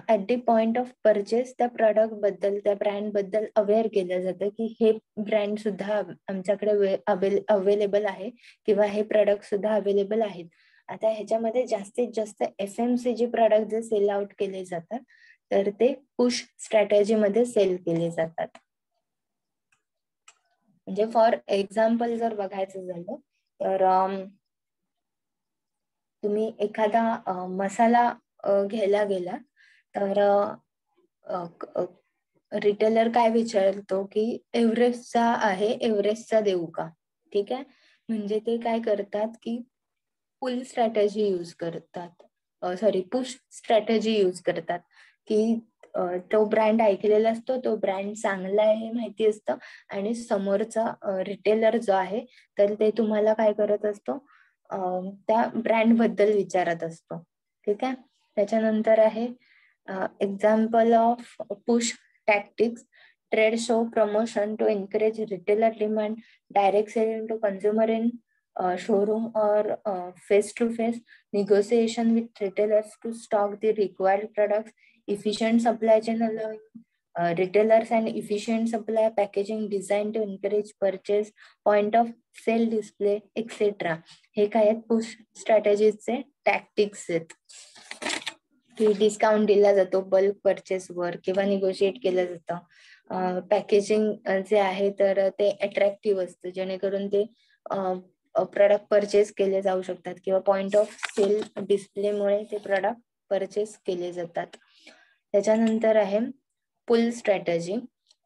at the point of purchase त्या प्रॉडक्ट बद्दल, त्या ब्रँड बद्दल अवेअर केलं जातं की हे ब्रँड सुद्धा आमच्याकडे अवेलेबल आहे किंवा हे प्रॉडक्ट सुद्धा अवेलेबल आहेत. आता ह्याच्यामध्ये जास्तीत जास्त FMCG प्रॉडक्ट जे सेल आउट केले जातात तर ते पुश स्ट्रॅटेजी मध्ये सेल केले जातात. म्हणजे फॉर एक्झाम्पल जर बघायचं झालं तर तुम्ही एखादा मसाला घ्यायला गेला तर रिटेलर काय विचारतो की एव्हरेस्टचा आहे, एव्हरेस्टचा देऊ का? ठीक आहे, म्हणजे ते काय करतात की पुल स्ट्रॅटेजी यूज करतात, पुश स्ट्रॅटेजी यूज करतात की तो ब्रँड ऐकलेला असतो, तो ब्रँड चांगला आहे हे माहिती असतं आणि समोरचा रिटेलर जो आहे तर ते तुम्हाला काय करत असतो, त्या ब्रँड बद्दल विचारत असतो. ठीक आहे. त्याच्यानंतर आहे example of push tactics. Trade show promotion to encourage retailer demand, direct selling to consumer in showroom or face-to-face negotiation with retailers to stock the required products, efficient supply chain allowing retailers and efficient supply packaging designed to encourage purchase, point of sale display, etc. हे काय आहेत push स्ट्रॅटेजीचे tactics आहेत की discount दिला जातो bulk purchase वर किंवा negotiate केलं जातं. पॅकेजिंग जे आहे तर ते अट्रॅक्टिव्ह असतं जेणेकरून ते प्रोडक्ट परचेस केले जाऊ शकतात किंवा पॉइंट ऑफ सेल डिस्प्लेमुळे ते प्रोडक्ट परचेस केले जातात. त्याच्यानंतर आहे pull strategy.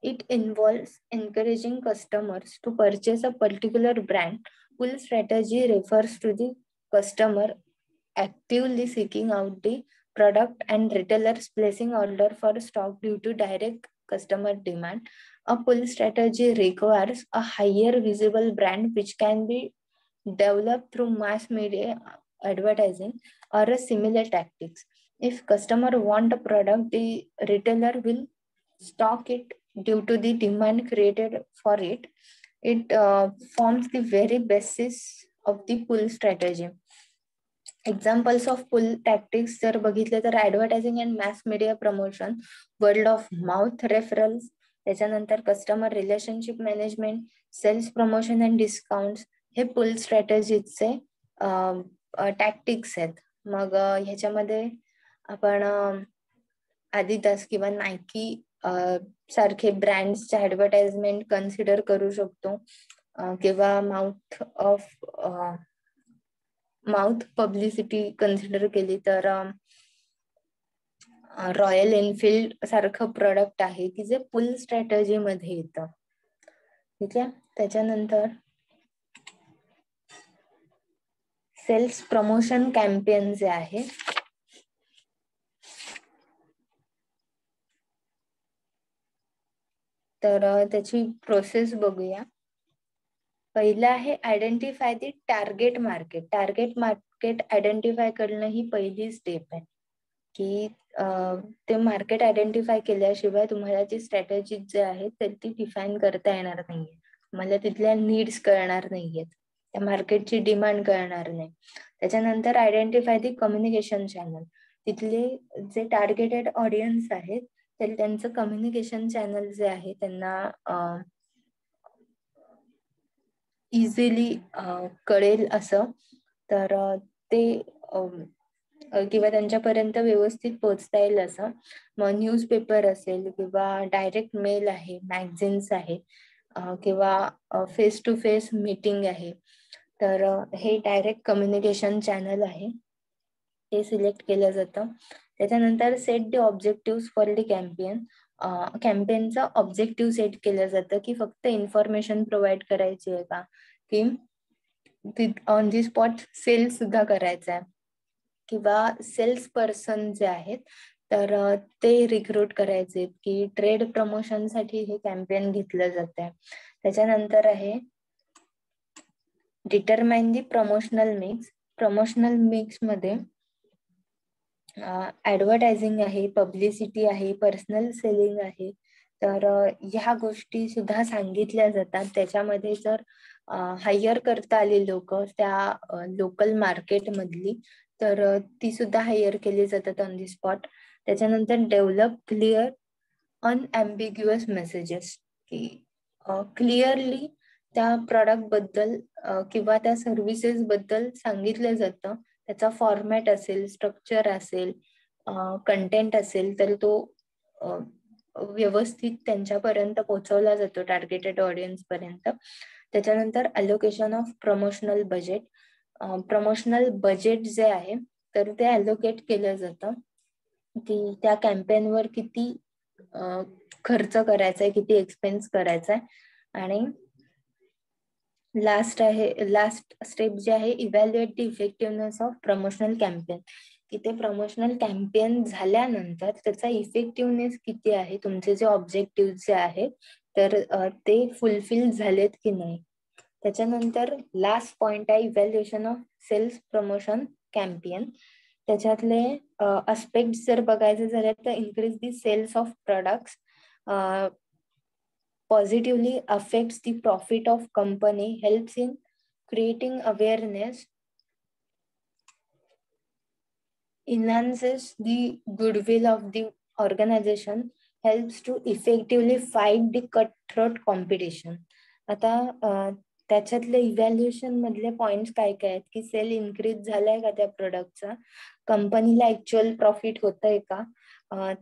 It involves encouraging customers to purchase a particular brand. Pull strategy refers to the customer actively seeking out the product and retailers placing order for stock due to direct customer demand. A pull strategy requires a higher visible brand which can be developed through mass media advertising or a similar tactics. If customer want a product, the retailer will stock it due to the demand created for it. It forms the very basis of the pull strategy. Examples of pull tactics जर बघितले तर advertising and mass media promotion, word of mouth reference, त्याच्यानंतर customer relationship management, sales promotion and discount, हे pull स्ट्रॅटेजीचे tactics आहेत. मग ह्याच्यामध्ये आपण Adidas किंवा नायकी सारखे ब्रँड्सच्या ऍडव्हर्टाइजमेंट कन्सिडर करू शकतो किंवा माउथ पब्लिसिटी कन्सिडर केली तर रॉयल एनफिल्ड सारखं प्रोडक्ट आहे की जे पुल स्ट्रॅटेजी मध्ये येतं. ठीक आहे. त्याच्यानंतर सेल्स प्रमोशन कॅम्पेन जे आहे तर त्याची प्रोसेस बघूया. पहिलं आहे identify the target market. Target market identify करणं ही पहिली स्टेप आहे, की ते मार्केट आयडेंटिफाय केल्याशिवाय तुम्हाला जी स्ट्रॅटेजी जे आहे तर ती डिफाईन करता येणार नाहीये. तुम्हाला तिथल्या नीड्स कळणार नाहीयेत, त्या मार्केटची डिमांड कळणार नाही. त्याच्यानंतर आयडेंटिफाय दी कम्युनिकेशन चॅनल. तिथले जे टार्गेटेड ऑडियन्स आहेत तर त्यांचं कम्युनिकेशन चॅनल जे आहे त्यांना इझिली कळेल असं, तर ते किंवा त्यांच्यापर्यंत व्यवस्थित पोहोचता येईल असं. मग न्यूजपेपर असेल किंवा डायरेक्ट मेल आहे, मॅगझिन्स आहे, किंवा फेस टू फेस मीटिंग आहे. तर हे डायरेक्ट कम्युनिकेशन चॅनल आहे, ते सिलेक्ट केलं जातं. त्याच्यानंतर set the objective for the campaign. कॅम्पेनचं ऑब्जेक्टिव्ह सेट केलं जातं, की फक्त इन्फॉर्मेशन प्रोव्हाइड करायची आहे का, की ऑन दी स्पॉट सेल सुद्धा करायचा आहे, किंवा सेल्स पर्सन जे आहेत तर ते रिक्रूट करायचे, की ट्रेड प्रमोशन साठी हे कॅम्पेन घेतलं जात आहे. त्याच्यानंतर आहे determine the promotional mix. Promotional mix मध्ये ऍडव्हर्टायझिंग आहे, पब्लिसिटी आहे, पर्सनल सेलिंग आहे. तर ह्या गोष्टी सुद्धा सांगितल्या जातात. त्याच्यामध्ये जर हायर करता आली लोक त्या लोकल मार्केट मधली, तर ती सुद्धा हायर केली जातात ऑन दी स्पॉट. त्याच्यानंतर डेव्हलप क्लिअर अनएम्बिग्युअस मेसेजेस, की क्लिअरली त्या प्रॉडक्ट बद्दल किंवा त्या सर्व्हिसेस बद्दल सांगितलं जातं. त्याचा फॉर्मॅट असेल, स्ट्रक्चर असेल, कंटेंट असेल, तर तो व्यवस्थित त्यांच्यापर्यंत पोहोचवला जातो, टार्गेटेड ऑडियन्स पर्यंत. त्याच्यानंतर allocation of promotional budget. Promotional budget जे आहे तर ते अलोकेट केलं जातं, की त्या कॅम्पेनवर किती खर्च करायचा आहे, किती एक्सपेन्स करायचा आहे. आणि लास्ट स्टेप जे आहे evaluate the effectiveness of promotional campaign, की ते प्रमोशनल कॅम्पेन झाल्यानंतर त्याचा इफेक्टिव्हनेस किती आहे, तुमचे जे ऑब्जेक्टिव्ह जे आहे तर ते फुलफिल झालेत की नाही. त्याच्यानंतर लास्ट पॉइंट आहे evaluation of sales promotion campaign. त्याच्यातले अस्पेक्ट जर बघायचे झाले तर increase the sales of products, positively affects the profit of company, helps in creating awareness, enhances the goodwill of the organization, helps to effectively fight the cutthroat competition. आता त्याच्यातले evaluation मधले points काय काय आहेत, की सेल इन्क्रीज झालाय का त्या प्रोडक्टचा, कंपनीला ऍक्च्युअल प्रॉफिट होतंय का,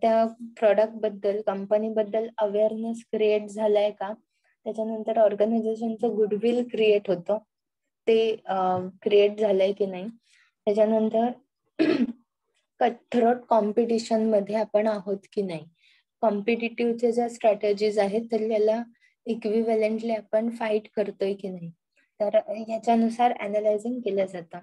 त्या प्रोडक्ट बद्दल कंपनी बद्दल अवेअरनेस क्रिएट झालाय का, त्याच्यानंतर ऑर्गनायझेशनचं गुडविल क्रिएट होतं ते क्रिएट झालंय की नाही. त्याच्यानंतर कटथ्रोट कॉम्पिटिशन मध्ये आपण आहोत की नाही, कॉम्पिटिटिव्हच्या ज्या स्ट्रॅटेजीज आहेत तर याला इक्विव्हॅलेंटली आपण फाईट करतोय की नाही, तर याच्यानुसार अनालायझिंग केलं जातं.